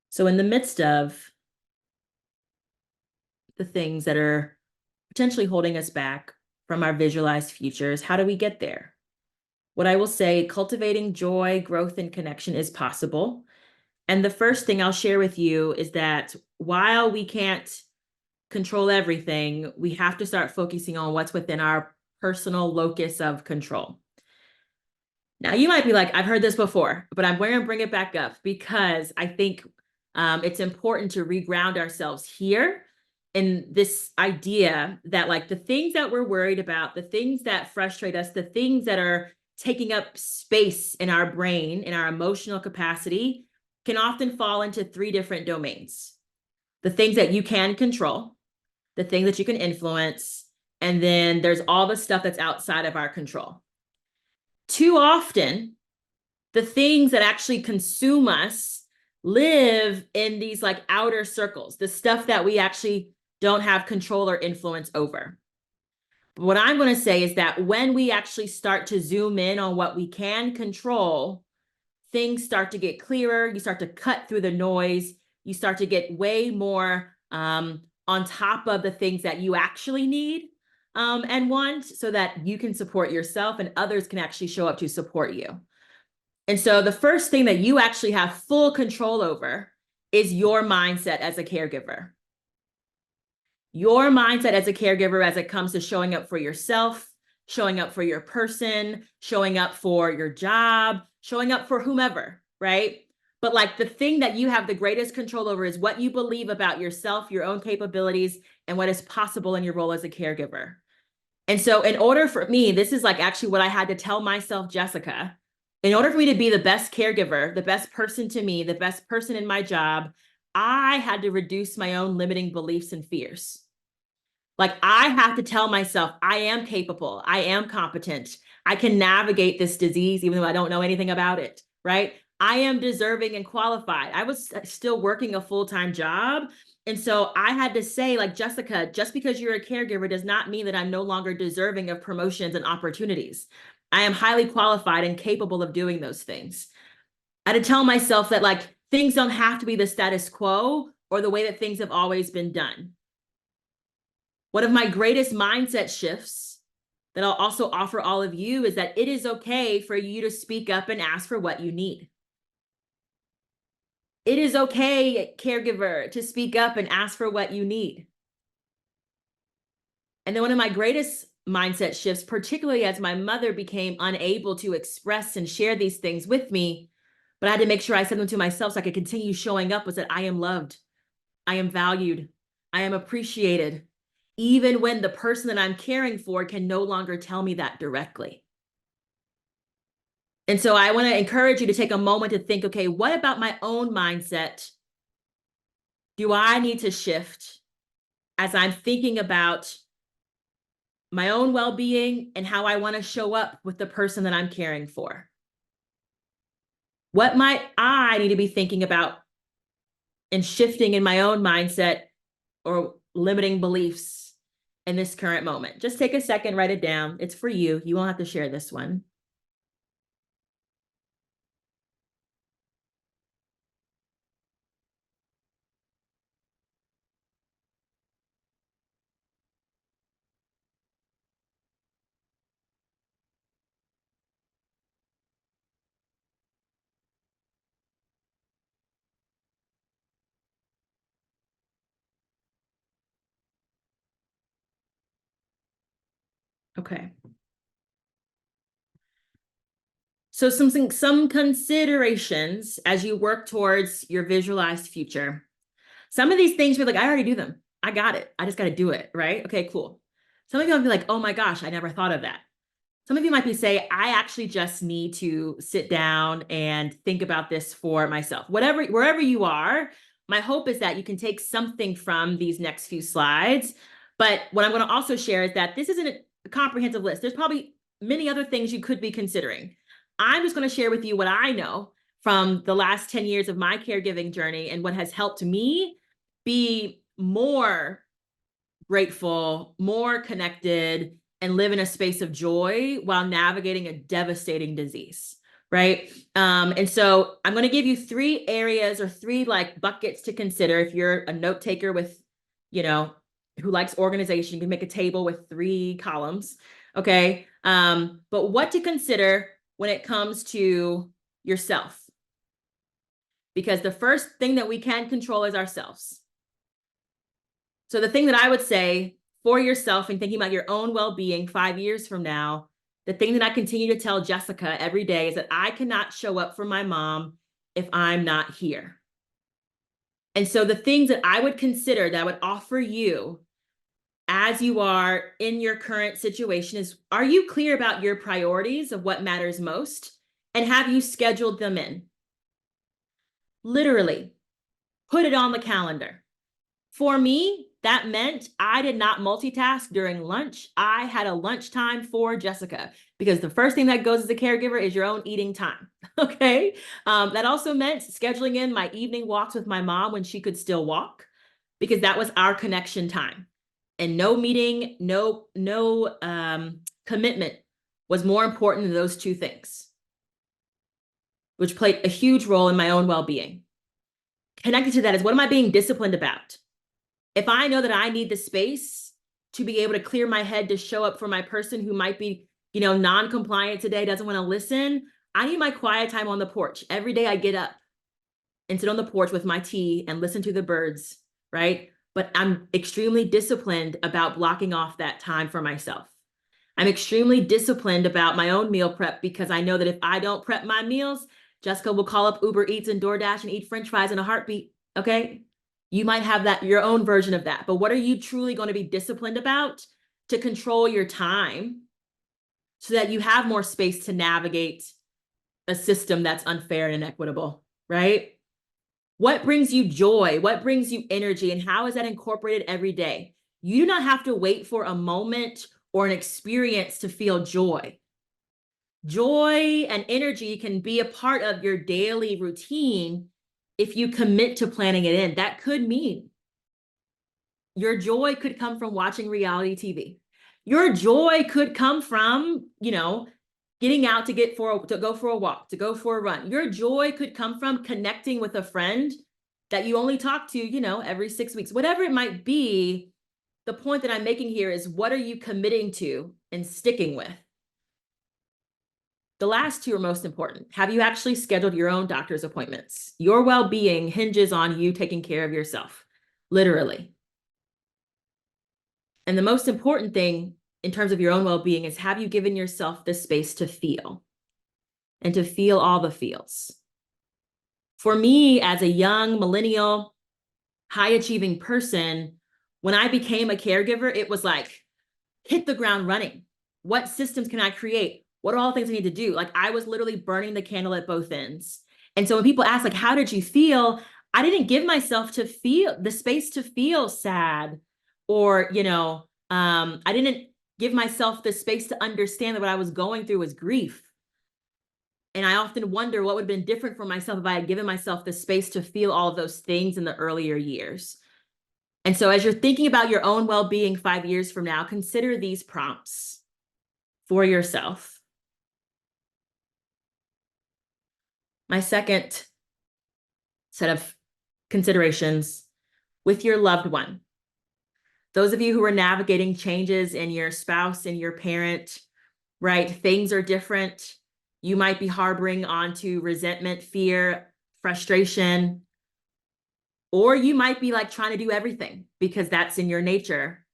So in the midst of the things that are potentially holding us back from our visualized futures, how do we get there? What I will say, cultivating joy, growth, and connection is possible. And the first thing I'll share with you is that while we can't control everything, we have to start focusing on what's within our personal locus of control. Now, you might be like, I've heard this before, but I'm going to bring it back up because I think it's important to reground ourselves here in this idea that like the things that we're worried about, the things that frustrate us, the things that are taking up space in our brain, in our emotional capacity, can often fall into 3 different domains. The things that you can control, the things that you can influence, and then there's all the stuff that's outside of our control. Too often, the things that actually consume us live in these like outer circles, the stuff that we actually don't have control or influence over. But what I'm going to say is that when we actually start to zoom in on what we can control, things start to get clearer. You start to cut through the noise. You start to get way more on top of the things that you actually need and want, so that you can support yourself and others can actually show up to support you. And so the first thing that you actually have full control over is your mindset as a caregiver. Your mindset as a caregiver as it comes to showing up for yourself, showing up for your person, showing up for your job, showing up for whomever, right? But like the thing that you have the greatest control over is what you believe about yourself, your own capabilities, and what is possible in your role as a caregiver. And so in order for me, this is like actually what I had to tell myself, Jessica, in order for me to be the best caregiver, the best person to me, the best person in my job, I had to reduce my own limiting beliefs and fears. Like I have to tell myself, I am capable, I am competent, I can navigate this disease, even though I don't know anything about it, right? I am deserving and qualified. I was still working a full-time job. And so I had to say, like, Jessica, just because you're a caregiver does not mean that I'm no longer deserving of promotions and opportunities. I am highly qualified and capable of doing those things. I had to tell myself that, like, things don't have to be the status quo or the way that things have always been done. One of my greatest mindset shifts that I'll also offer all of you is that it is okay for you to speak up and ask for what you need. It is okay, caregiver, to speak up and ask for what you need. And then one of my greatest mindset shifts, particularly as my mother became unable to express and share these things with me, but I had to make sure I said them to myself so I could continue showing up, was that I am loved, I am valued, I am appreciated, even when the person that I'm caring for can no longer tell me that directly. And so I want to encourage you to take a moment to think, okay, what about my own mindset do I need to shift as I'm thinking about my own well-being and how I want to show up with the person that I'm caring for? What might I need to be thinking about and shifting in my own mindset or limiting beliefs in this current moment? Just take a second, write it down. It's for you. You won't have to share this one. Okay. So some considerations as you work towards your visualized future. Some of these things you're like, I already do them. I got it. I just got to do it, right? Okay, cool. Some of you might be like, oh my gosh, I never thought of that. Some of you might be saying, I actually just need to sit down and think about this for myself. Wherever you are, my hope is that you can take something from these next few slides. But what I'm going to also share is that this isn't a comprehensive list. There's probably many other things you could be considering. I'm just going to share with you what I know from the last 10 years of my caregiving journey and what has helped me be more grateful, more connected, and live in a space of joy while navigating a devastating disease, right? And so I'm going to give you 3 areas or 3 like buckets to consider. If you're a note taker with, who likes organization, you can make a table with 3 columns, okay? But what to consider when it comes to yourself. Because the first thing that we can control is ourselves. So the thing that I would say for yourself and thinking about your own well-being 5 years from now, the thing that I continue to tell Jessica every day is that I cannot show up for my mom if I'm not here. And so the things that I would consider that I would offer you as you are in your current situation is, are you clear about your priorities of what matters most? And have you scheduled them in? Literally, put it on the calendar. For me, that meant I did not multitask during lunch. I had a lunchtime for Jessica because the first thing that goes as a caregiver is your own eating time. Okay. That also meant scheduling in my evening walks with my mom when she could still walk, because that was our connection time. And no meeting, no commitment was more important than those 2 things, which played a huge role in my own well-being. Connected to that is, what am I being disciplined about? If I know that I need the space to be able to clear my head to show up for my person who might be, non-compliant today, doesn't want to listen, I need my quiet time on the porch. Every day I get up and sit on the porch with my tea and listen to the birds, right? But I'm extremely disciplined about blocking off that time for myself. I'm extremely disciplined about my own meal prep, because I know that if I don't prep my meals, Jessica will call up Uber Eats and DoorDash and eat French fries in a heartbeat, okay? You might have that, your own version of that, but what are you truly going to be disciplined about to control your time so that you have more space to navigate a system that's unfair and inequitable, right? What brings you joy? What brings you energy? And how is that incorporated every day? You do not have to wait for a moment or an experience to feel joy. Joy and energy can be a part of your daily routine if you commit to planning it in. That could mean your joy could come from watching reality TV. Your joy could come from, getting out to go for a walk, to go for a run. Your joy could come from connecting with a friend that you only talk to, every 6 weeks. Whatever it might be, the point that I'm making here is, what are you committing to and sticking with? The last two are most important. Have you actually scheduled your own doctor's appointments? Your well-being hinges on you taking care of yourself, literally. And the most important thing in terms of your own well-being is, have you given yourself the space to feel and to feel all the feels? For me, as a young millennial, high-achieving person, when I became a caregiver, it was like, hit the ground running. What systems can I create? What are all the things I need to do? Like, I was literally burning the candle at both ends. And so when people ask, like, how did you feel? I didn't give myself to feel the space to feel sad, or, I didn't give myself the space to understand that what I was going through was grief. And I often wonder what would have been different for myself if I had given myself the space to feel all of those things in the earlier years. And so as you're thinking about your own well-being 5 years from now, consider these prompts for yourself. My second set of considerations with your loved one. Those of you who are navigating changes in your spouse and your parent, right? Things are different. You might be harboring onto resentment, fear, frustration, or you might be like trying to do everything because that's in your nature.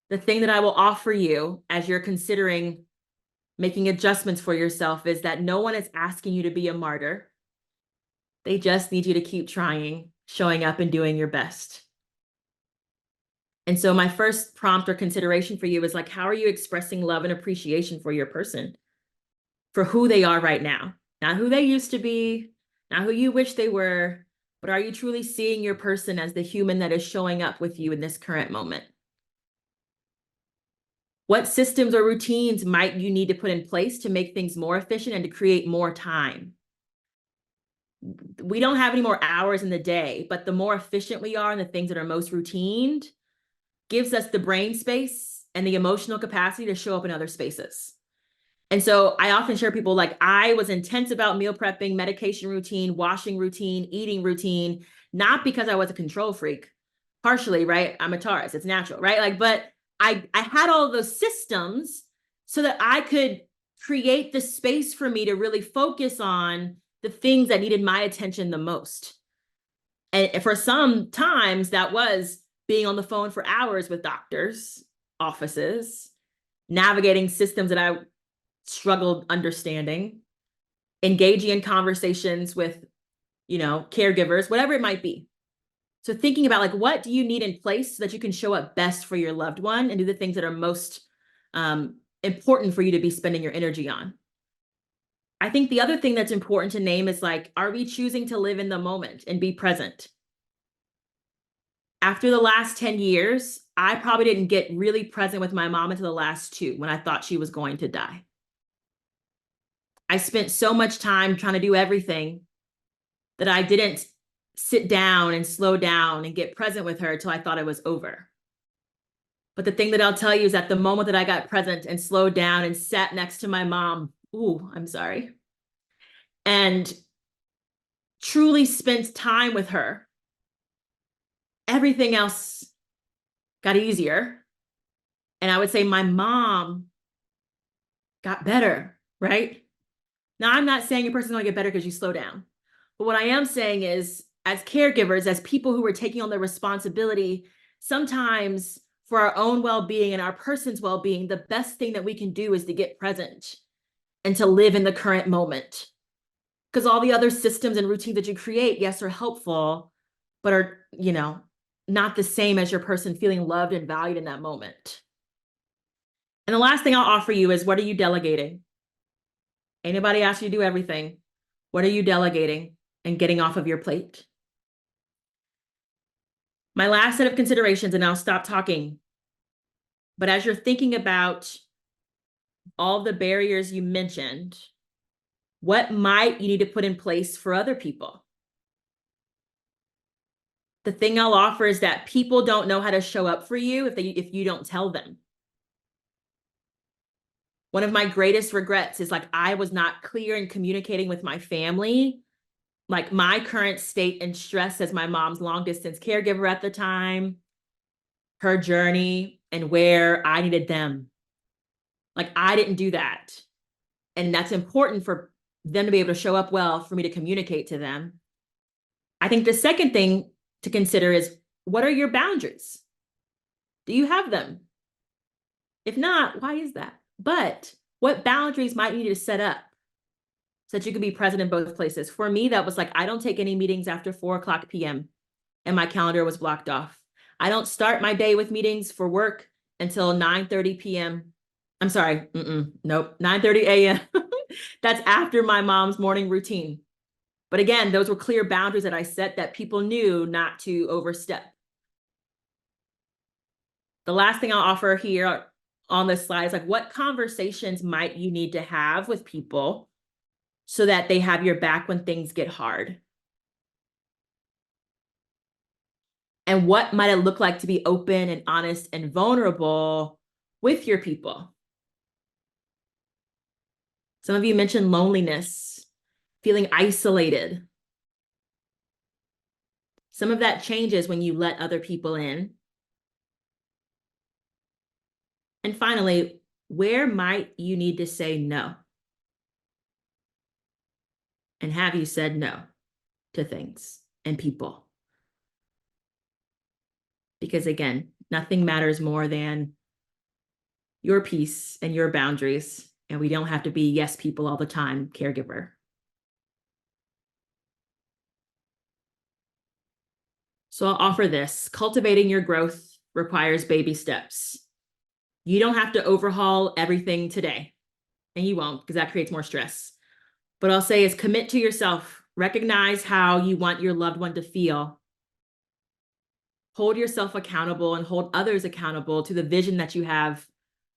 The thing that I will offer you as you're considering making adjustments for yourself is that no one is asking you to be a martyr. They just need you to keep trying, showing up, and doing your best. And so my first prompt or consideration for you is like, how are you expressing love and appreciation for your person, for who they are right now? Not who they used to be, not who you wish they were, but are you truly seeing your person as the human that is showing up with you in this current moment? What systems or routines might you need to put in place to make things more efficient and to create more time? We don't have any more hours in the day, but the more efficient we are in the things that are most routine gives us the brain space and the emotional capacity to show up in other spaces. And so I often share people, like, I was intense about meal prepping, medication routine, washing routine, eating routine, not because I was a control freak, partially, right? I'm a Taurus, it's natural, right? Like, but I had all of those systems so that I could create the space for me to really focus on the things that needed my attention the most. And for some times that was being on the phone for hours with doctors, offices, navigating systems that I struggled understanding, engaging in conversations with, caregivers, whatever it might be. So thinking about, like, what do you need in place so that you can show up best for your loved one and do the things that are most important for you to be spending your energy on. I think the other thing that's important to name is, like, are we choosing to live in the moment and be present? After the last 10 years, I probably didn't get really present with my mom until the last 2, when I thought she was going to die. I spent so much time trying to do everything that I didn't sit down and slow down and get present with her till I thought it was over. But the thing that I'll tell you is that the moment that I got present and slowed down and sat next to my mom, I'm sorry, and truly spent time with her, everything else got easier. And I would say my mom got better, right? Now, I'm not saying your person's gonna get better because you slow down. But what I am saying is, as caregivers, as people who are taking on the responsibility, sometimes for our own well-being and our person's well-being, the best thing that we can do is to get present and to live in the current moment. Because all the other systems and routines that you create, yes, are helpful, but are, not the same as your person feeling loved and valued in that moment. And the last thing I'll offer you is, what are you delegating? Anybody ask you to do everything? What are you delegating and getting off of your plate? My last set of considerations, and I'll stop talking. But as you're thinking about all the barriers you mentioned, What might you need to put in place for other people? The thing I'll offer is that people don't know how to show up for you if you don't tell them. One of my greatest regrets is like I was not clear in communicating with my family, like my current state and stress as my mom's long distance caregiver at the time, her journey, and where I needed them. Like I didn't do that. And that's important for them to be able to show up well, for me to communicate to them. I think the second thing to consider is, what are your boundaries? Do you have them? If not, why is that? But what boundaries might you need to set up so that you can be present in both places? For me, that was like, I don't take any meetings after 4:00 p.m. and my calendar was blocked off. I don't start my day with meetings for work until 9:30 p.m. I'm sorry, nope, 9:30 a.m. That's after my mom's morning routine. But again, those were clear boundaries that I set that people knew not to overstep. The last thing I'll offer here on this slide is like, what conversations might you need to have with people so that they have your back when things get hard? And what might it look like to be open and honest and vulnerable with your people? Some of you mentioned loneliness, feeling isolated. Some of that changes when you let other people in. And finally, where might you need to say no? And have you said no to things and people? Because again, nothing matters more than your peace and your boundaries. And we don't have to be yes people all the time, caregiver. So I'll offer this. Cultivating your growth requires baby steps. You don't have to overhaul everything today, and you won't, because that creates more stress. But I'll say is commit to yourself. Recognize how you want your loved one to feel. Hold yourself accountable and hold others accountable to the vision that you have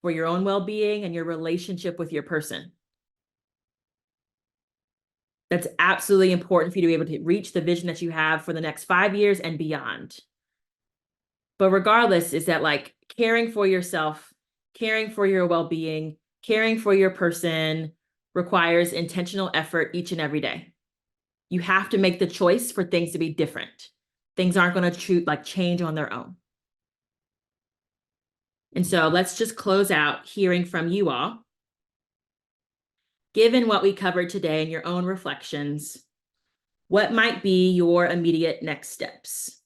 for your own well-being and your relationship with your person. That's absolutely important for you to be able to reach the vision that you have for the next 5 years and beyond. But regardless, is that like caring for yourself, caring for your well-being, caring for your person requires intentional effort each and every day. You have to make the choice for things to be different. Things aren't going to change on their own. And so let's just close out hearing from you all. Given what we covered today in your own reflections, what might be your immediate next steps?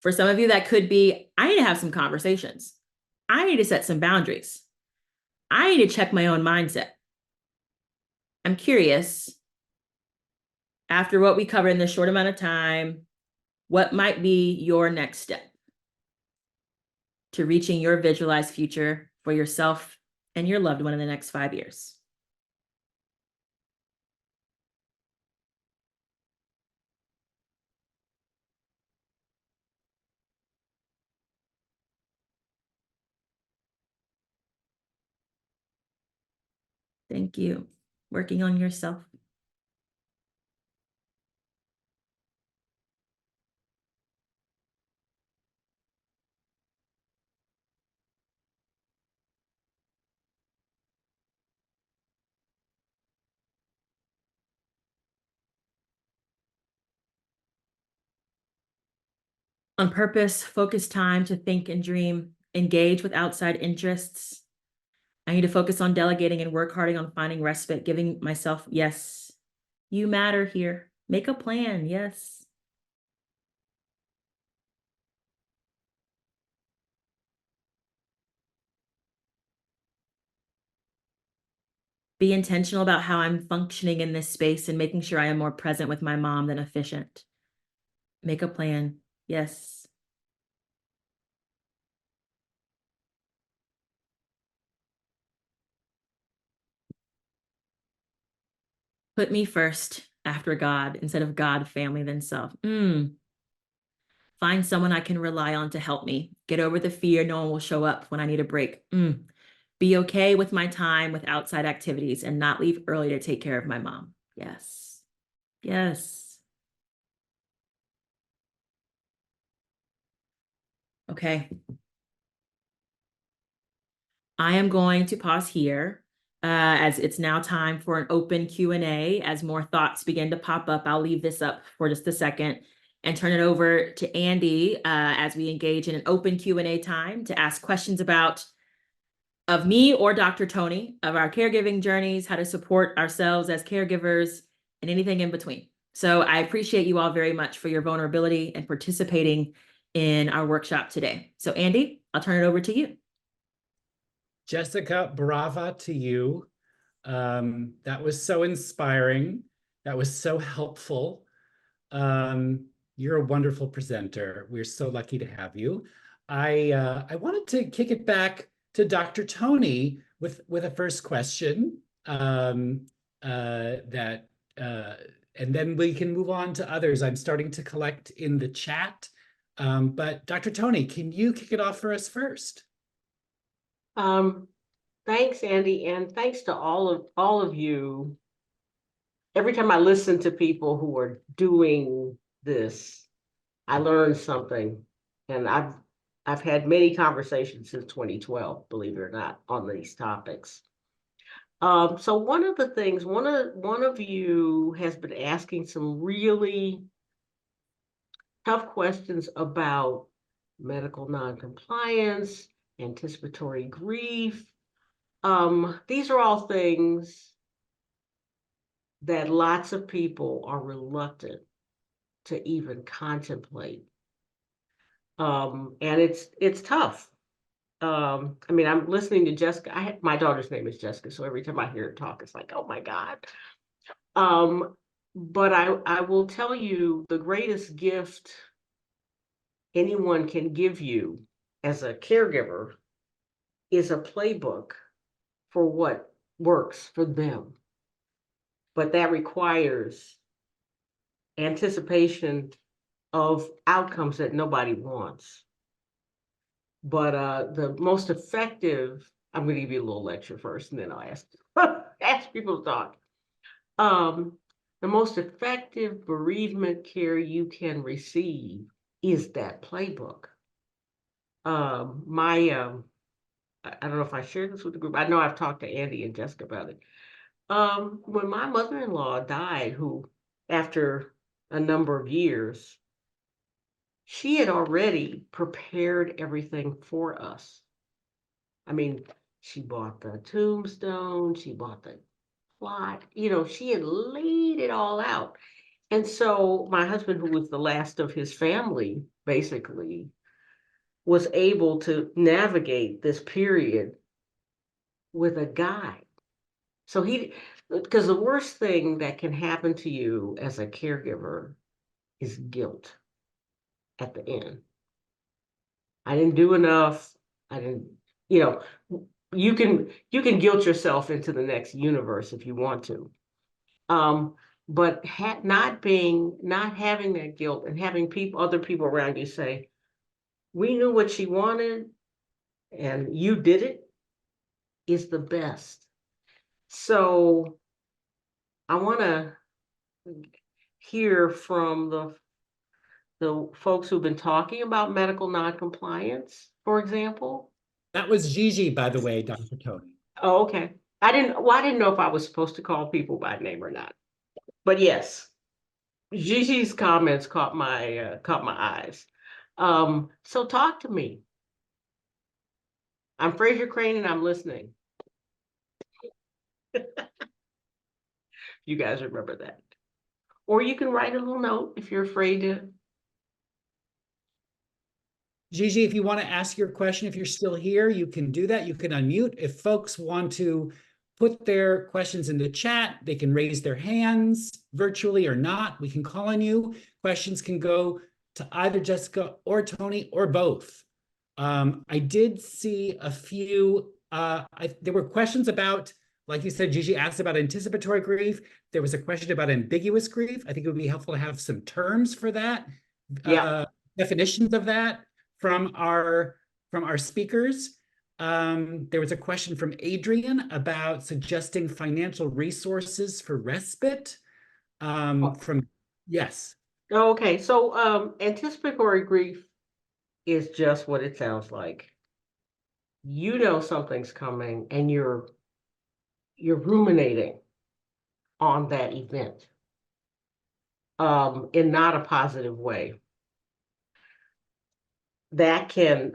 For some of you, that could be, I need to have some conversations. I need to set some boundaries. I need to check my own mindset. I'm curious, after what we covered in this short amount of time, what might be your next step to reaching your visualized future for yourself and your loved one in the next 5 years? Thank you. Working on yourself. On purpose, focus time to think and dream, engage with outside interests. I need to focus on delegating and work hard on finding respite, giving myself, yes, you matter here. Make a plan, yes. Be intentional about how I'm functioning in this space and making sure I am more present with my mom than efficient. Make a plan, yes. Put me first after God instead of God, family, then self. Find someone I can rely on to help me. Get over the fear no one will show up when I need a break. be okay with my time with outside activities, and not leave early to take care of my mom. Yes. Yes. Okay. I am going to pause here as it's now time for an open Q&A. As more thoughts begin to pop up, I'll leave this up for just a second and turn it over to Andy as we engage in an open Q&A time to ask questions of me or Dr. Tony, of our caregiving journeys, how to support ourselves as caregivers, and anything in between. So I appreciate you all very much for your vulnerability and participating in our workshop today. So Andy, I'll turn it over to you. Jessica, brava to you. That was so inspiring. That was so helpful. You're a wonderful presenter. We're so lucky to have you. I wanted to kick it back to Dr. Tony with a first question. And then we can move on to others. I'm starting to collect in the chat. But Dr. Tony, can you kick it off for us first? Thanks, Andy, and thanks to all of you. Every time I listen to people who are doing this, I learn something, and I've had many conversations since 2012, believe it or not, on these topics. So one of the things, one of you has been asking some really tough questions about medical noncompliance, anticipatory grief. These are all things that lots of people are reluctant to even contemplate. And it's tough. I mean, I'm listening to Jessica. My daughter's name is Jessica, so every time I hear her talk, it's like, oh my God. But I will tell you, the greatest gift anyone can give you as a caregiver is a playbook for what works for them. But that requires anticipation of outcomes that nobody wants. But the most effective, I'm going to give you a little lecture first, and then I'll ask people to talk. The most effective bereavement care you can receive is that playbook. I don't know if I shared this with the group. I know I've talked to Andy and Jessica about it. When my mother-in-law died, who after a number of years, she had already prepared everything for us. I mean, she bought the tombstone, she bought the plot, she had laid it all out. And so my husband, who was the last of his family, basically, was able to navigate this period with a guide. So because the worst thing that can happen to you as a caregiver is guilt at the end. I didn't do enough. I didn't, you can guilt yourself into the next universe if you want to. But not having that guilt and having other people around you say, we knew what she wanted and you did it, is the best. So I want to hear from the folks who've been talking about medical noncompliance, for example. That was Gigi, by the way, Dr. Tony. Oh, okay. I didn't know if I was supposed to call people by name or not. But yes, Gigi's comments caught my eyes. So talk to me. I'm Fraser Crane and I'm listening. You guys remember that. Or you can write a little note if you're afraid to. Gigi, if you want to ask your question, if you're still here, you can do that. You can unmute. If folks want to put their questions in the chat, they can raise their hands virtually or not. We can call on you. Questions can go to either Jessica or Tony or both. I did see a few, there were questions about, like you said, Gigi asked about anticipatory grief. There was a question about ambiguous grief. I think it would be helpful to have some terms for that, definitions of that from our speakers. There was a question from Adrian about suggesting financial resources for respite. Yes. Okay, so anticipatory grief is just what it sounds like. You know something's coming and you're ruminating on that event in not a positive way. That can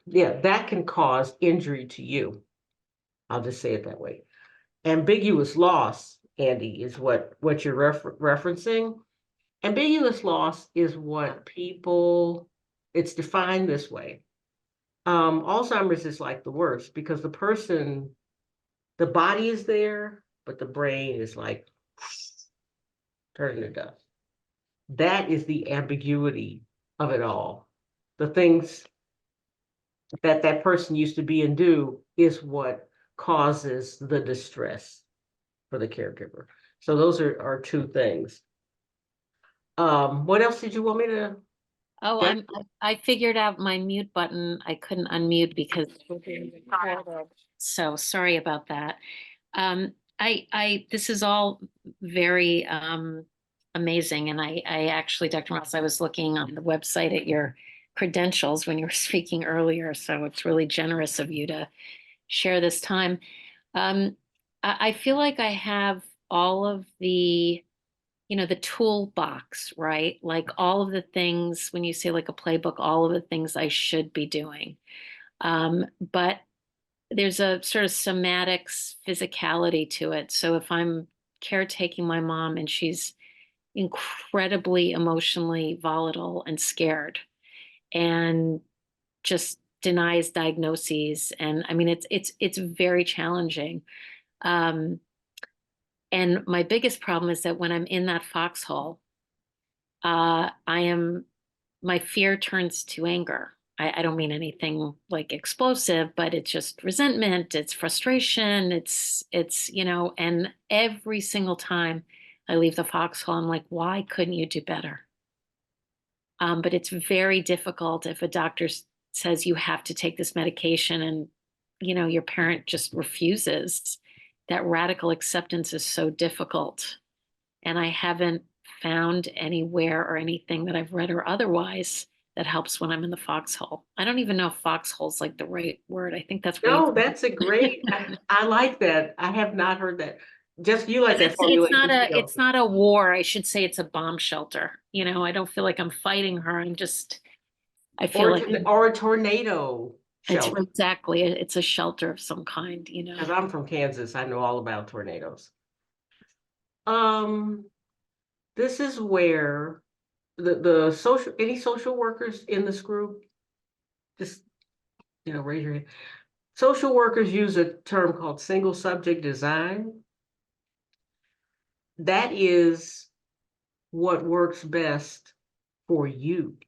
that can cause injury to you. I'll just say it that way. Ambiguous loss, Andy, is what you're referencing. Ambiguous loss is what it's defined this way. Alzheimer's is like the worst because the body is there, but the brain is like turning to dust. That is the ambiguity of it all. The things that person used to be and do is what causes the distress for the caregiver. So those are two things. What else did you want me to? Oh, Yeah. I figured out my mute button. I couldn't unmute because we're being recorded. So sorry about that. This is all very amazing. And I actually, Dr. Ross, I was looking on the website at your credentials when you were speaking earlier. So it's really generous of you to share this time. I feel like I have all of the the toolbox, right? Like all of the things, when you say like a playbook, all of the things I should be doing. But there's a sort of somatics physicality to it. So if I'm caretaking my mom and she's incredibly emotionally volatile and scared and just denies diagnoses, and I mean it's very challenging. And my biggest problem is that when I'm in that foxhole, my fear turns to anger. I don't mean anything like explosive, but it's just resentment, it's frustration, and every single time I leave the foxhole, I'm like, why couldn't you do better? But it's very difficult if a doctor says you have to take this medication and, your parent just refuses. That radical acceptance is so difficult. And I haven't found anywhere or anything that I've read or otherwise that helps when I'm in the foxhole. I don't even know if foxhole's like the right word. I think that's No, way. that's a great. I like that. I have not heard that. Just you like that It's formulation. it's not a war. I should say it's a bomb shelter. I don't feel like I'm fighting her. I feel like or a tornado it's shelter. exactly, it's a shelter of some kind, Because I'm from Kansas, I know all about tornadoes. This is where the any social workers in this group, just raise your hand. Social workers use a term called single subject design. That is what works best for you.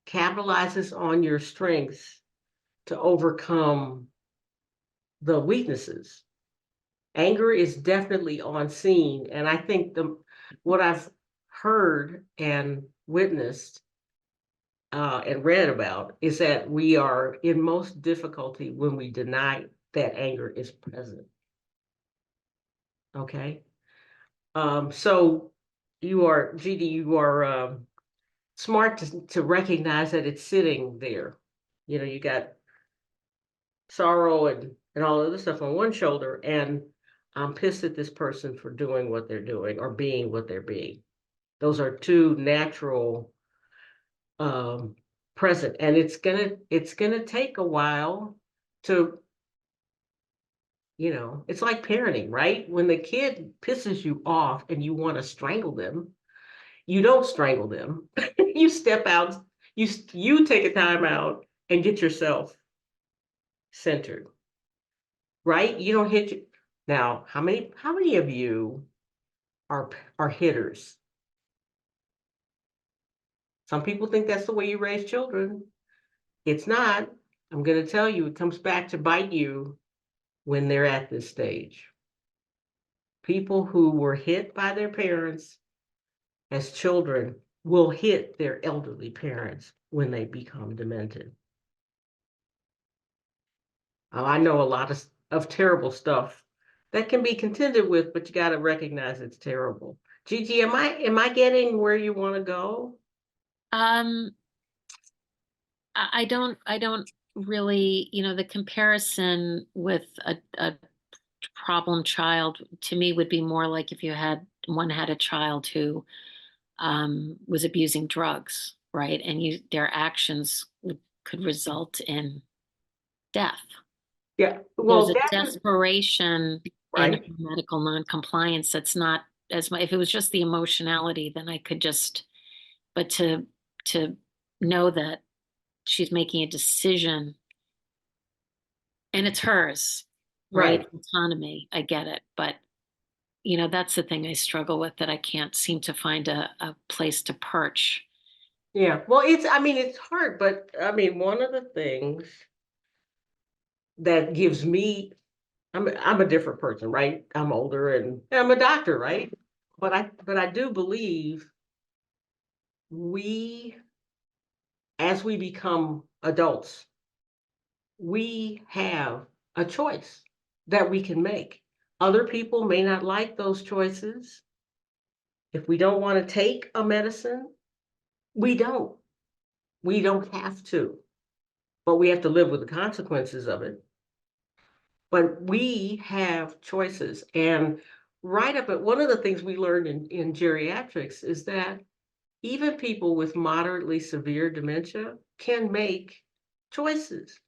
Capitalizes on your strengths to overcome the weaknesses. Anger is definitely on scene. And I think what I've heard and witnessed and read about is that we are in most difficulty when we deny that anger is present. Okay. So you are, GD, you are smart to recognize that it's sitting there. You got sorrow and all of this stuff on one shoulder, and I'm pissed at this person for doing what they're doing or being what they're being. Those are two natural present, and it's gonna take a while to, it's like parenting, right? When the kid pisses you off and you want to strangle them, you don't strangle them. You step out, you take a time out and get yourself centered, right? You don't hit you. Now, how many of you are hitters? Some people think that's the way you raise children. It's not. I'm going to tell you, it comes back to bite you when they're at this stage. People who were hit by their parents as children will hit their elderly parents when they become demented. I know a lot of terrible stuff that can be contended with, but you got to recognize it's terrible. Gigi, am I getting where you want to go? Um, I don't really, the comparison with a problem child to me would be more like if one had a child who was abusing drugs, right? And their actions could result in death. Yeah, There's well, a that is desperation in right. medical noncompliance that's not as much. If it was just the emotionality, then I could just, but to know that she's making a decision and it's hers, right? Right. Autonomy, I get it. But that's the thing I struggle with, that I can't seem to find a place to perch. Yeah. Well, I mean, it's hard, but I mean, one of the things that gives me, I'm a different person, right? I'm older and I'm a doctor, right? But I do believe we, as we become adults, we have a choice that we can make. Other people may not like those choices. If we don't want to take a medicine, we don't. We don't have to, but we have to live with the consequences of it. But we have choices. And right up at one of the things we learned in geriatrics is that even people with moderately severe dementia can make choices,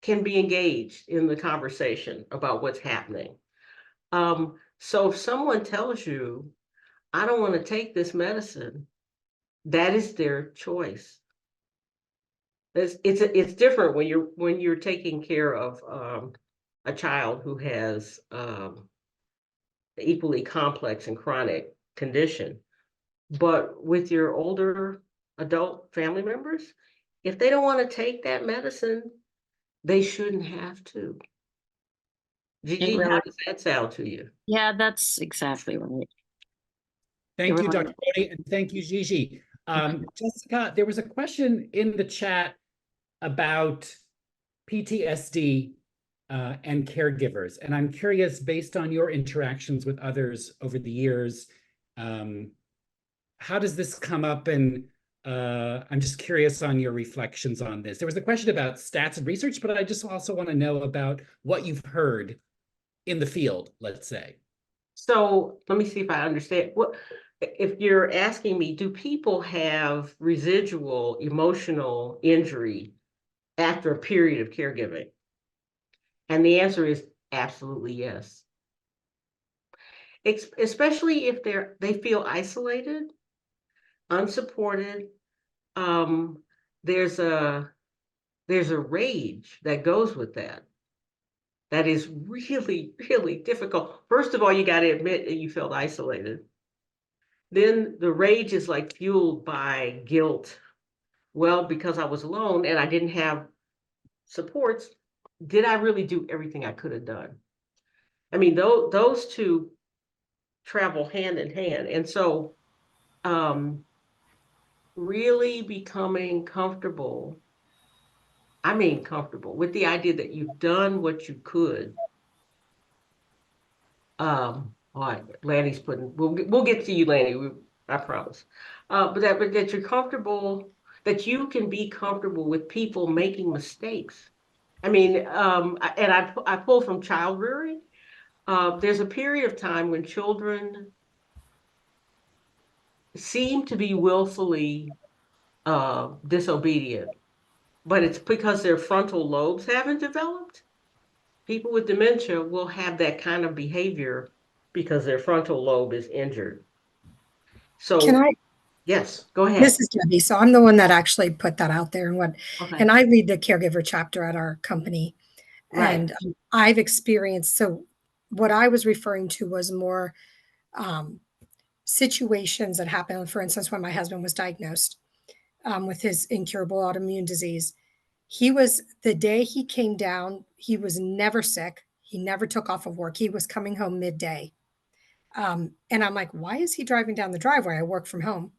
can be engaged in the conversation about what's happening. So if someone tells you, I don't want to take this medicine, that is their choice. It's different when you're taking care of a child who has equally complex and chronic condition. But with your older adult family members, if they don't want to take that medicine, they shouldn't have to. It Gigi, how really, does that sound to you? yeah, that's exactly right. It Thank you, really Dr. Bodie, and thank you, Gigi. Jessica, there was a question in the chat about PTSD and caregivers, and I'm curious, based on your interactions with others over the years, how does this come up? And I'm just curious on your reflections on this. There was a question about stats and research, but I just also want to know about what you've heard in the field, let's say. So let me see if I understand. What if you're asking me, do people have residual emotional injury after a period of caregiving? And the answer is absolutely yes. Especially if they feel isolated, unsupported. Um, there's a rage that goes with that. That is really, really difficult. First of all, you got to admit that you felt isolated. Then the rage is like fueled by guilt. Well, because I was alone and I didn't have supports, did I really do everything I could have done? I mean, those two travel hand in hand. And so really becoming comfortable, I mean comfortable with the idea that you've done what you could. All right, Lanny's putting, we'll get to you, Lanny, I promise. But that you're comfortable, that you can be comfortable with people making mistakes. I mean, and I pull from child rearing. There's a period of time when children seem to be willfully disobedient, but it's because their frontal lobes haven't developed. People with dementia will have that kind of behavior because their frontal lobe is injured. Can So, I? yes, go ahead. This is Debbie. So I'm the one that actually put that out there, Okay, and I lead the caregiver chapter at our company. right. And I've experienced, so what I was referring to was more um, situations that happened. For instance, when my husband was diagnosed with his incurable autoimmune disease, the day he came down, he was never sick. He never took off of work. He was coming home midday. And I'm like, why is he driving down the driveway? I work from home.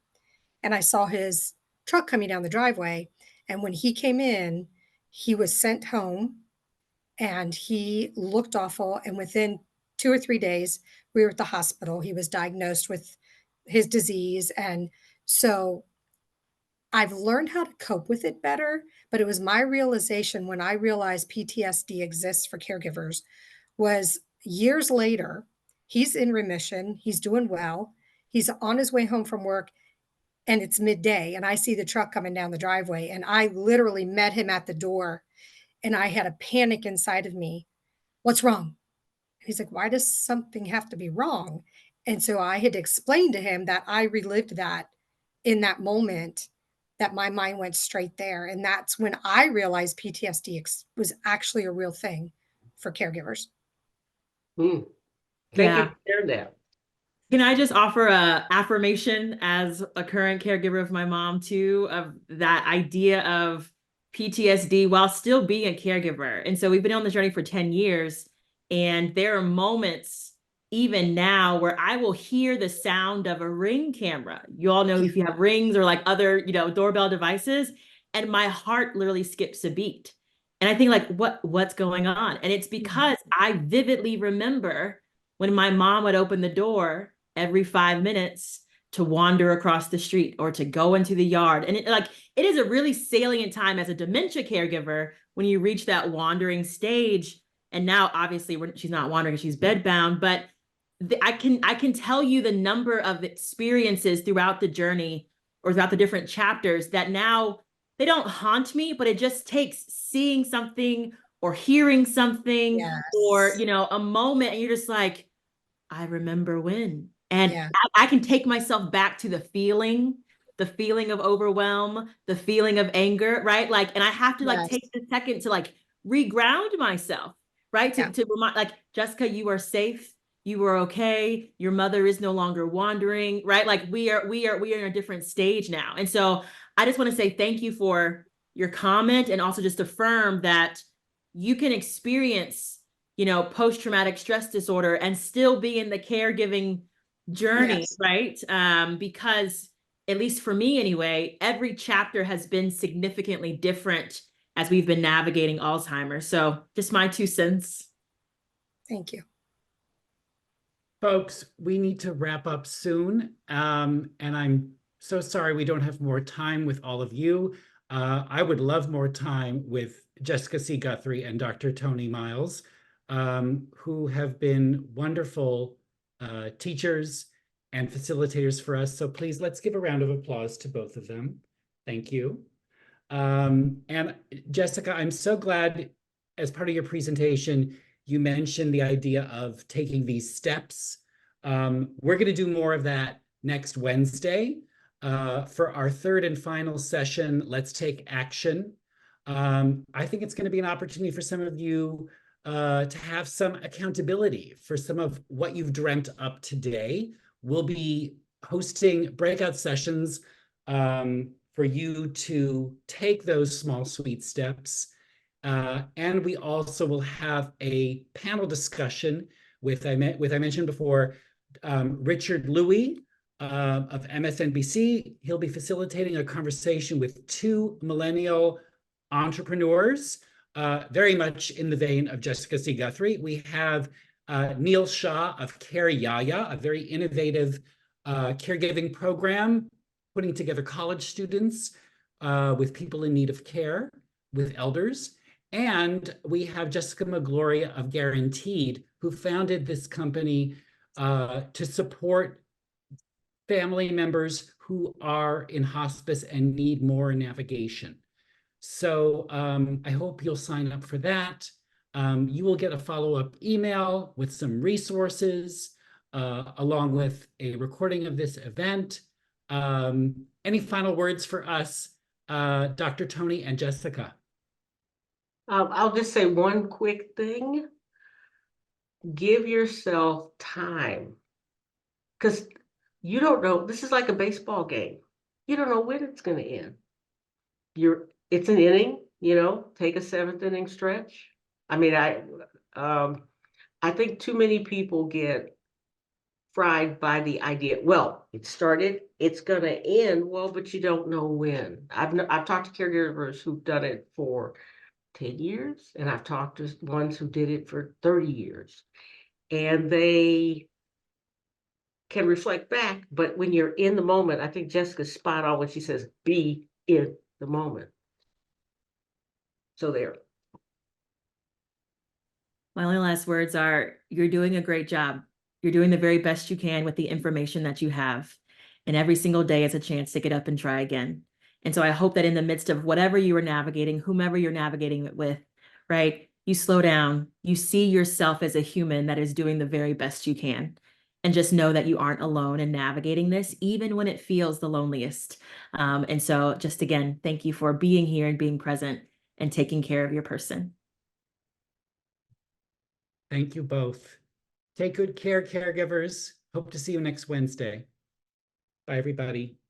And I saw his truck coming down the driveway. And when he came in, he was sent home and he looked awful. And within 2 or 3 days, we were at the hospital. He was diagnosed with his disease. And so I've learned how to cope with it better, but it was my realization when I realized PTSD exists for caregivers was years later. He's in remission, he's doing well, he's on his way home from work, and it's midday, and I see the truck coming down the driveway, and I literally met him at the door, and I had a panic inside of me. What's wrong? He's like, why does something have to be wrong? And so I had explained to him that I relived that in that moment, that my mind went straight there. And that's when I realized PTSD was actually a real thing for caregivers. Thank you Yeah. for sharing that. Can I just offer a affirmation as a current caregiver of my mom too, of that idea of PTSD while still being a caregiver? And so we've been on this journey for 10 years, and there are moments even now where I will hear the sound of a Ring camera. You all know if you have Rings or like other, doorbell devices, and my heart literally skips a beat. And I think like, what's going on? And it's because I vividly remember when my mom would open the door every 5 minutes to wander across the street or to go into the yard. And it is a really salient time as a dementia caregiver when you reach that wandering stage. And now obviously she's not wandering, she's bedbound, but I can tell you the number of experiences throughout the journey or throughout the different chapters that now they don't haunt me, but it just takes seeing something or hearing something or, Yes. a moment, and you're just like, I remember when. And Yeah. I can take myself back to the feeling of overwhelm, the feeling of anger, right? Like, and I have to like Yes. take the second to like reground myself, right? Yeah. To remind, like, Jessica, you are safe. You are okay. Your mother is no longer wandering, right? Like we are in a different stage now. And so I just want to say thank you for your comment, and also just affirm that you can experience post-traumatic stress disorder and still be in the caregiving journey, Yes. right? Because at least for me anyway, every chapter has been significantly different as we've been navigating Alzheimer's. So just my 2 cents. Thank you. Folks, we need to wrap up soon. And I'm so sorry we don't have more time with all of you. I would love more time with Jessica C. Guthrie and Dr. Tony Miles, who have been wonderful teachers and facilitators for us. So please, let's give a round of applause to both of them. Thank you. And Jessica, I'm so glad as part of your presentation, you mentioned the idea of taking these steps. We're going to do more of that next Wednesday. For our third and final session, Let's Take Action. I think it's going to be an opportunity for some of you to have some accountability for some of what you've dreamt up today. We'll be hosting breakout sessions for you to take those small, sweet steps. And we also will have a panel discussion with I mentioned before, Richard Louie of MSNBC. He'll be facilitating a conversation with 2 millennial entrepreneurs, very much in the vein of Jessica C. Guthrie. We have Neil Shah of Care Yaya, a very innovative caregiving program, putting together college students with people in need of care, with elders. And we have Jessica Magloria of Guaranteed, who founded this company to support family members who are in hospice and need more navigation. So I hope you'll sign up for that. You will get a follow-up email with some resources, along with a recording of this event. Any final words for us, Dr. Tony and Jessica? I'll just say one quick thing. Give yourself time, because you don't know. This is like a baseball game. You don't know when it's going to end. It's an inning, take a 7th inning stretch. I mean, I think too many people get fried by the idea, well, it started, it's going to end. Well, but you don't know when. I've talked to caregivers who've done it for 10 years, and I've talked to ones who did it for 30 years. And they can reflect back, but when you're in the moment, I think Jessica's spot on when she says, be in the moment. So there. My only last words are, you're doing a great job. You're doing the very best you can with the information that you have. And every single day is a chance to get up and try again. And so I hope that in the midst of whatever you are navigating, whomever you're navigating it with, right, you slow down, you see yourself as a human that is doing the very best you can. And just know that you aren't alone in navigating this, even when it feels the loneliest. And so just again, thank you for being here and being present and taking care of your person. Thank you both. Take good care, caregivers. Hope to see you next Wednesday. Bye, everybody.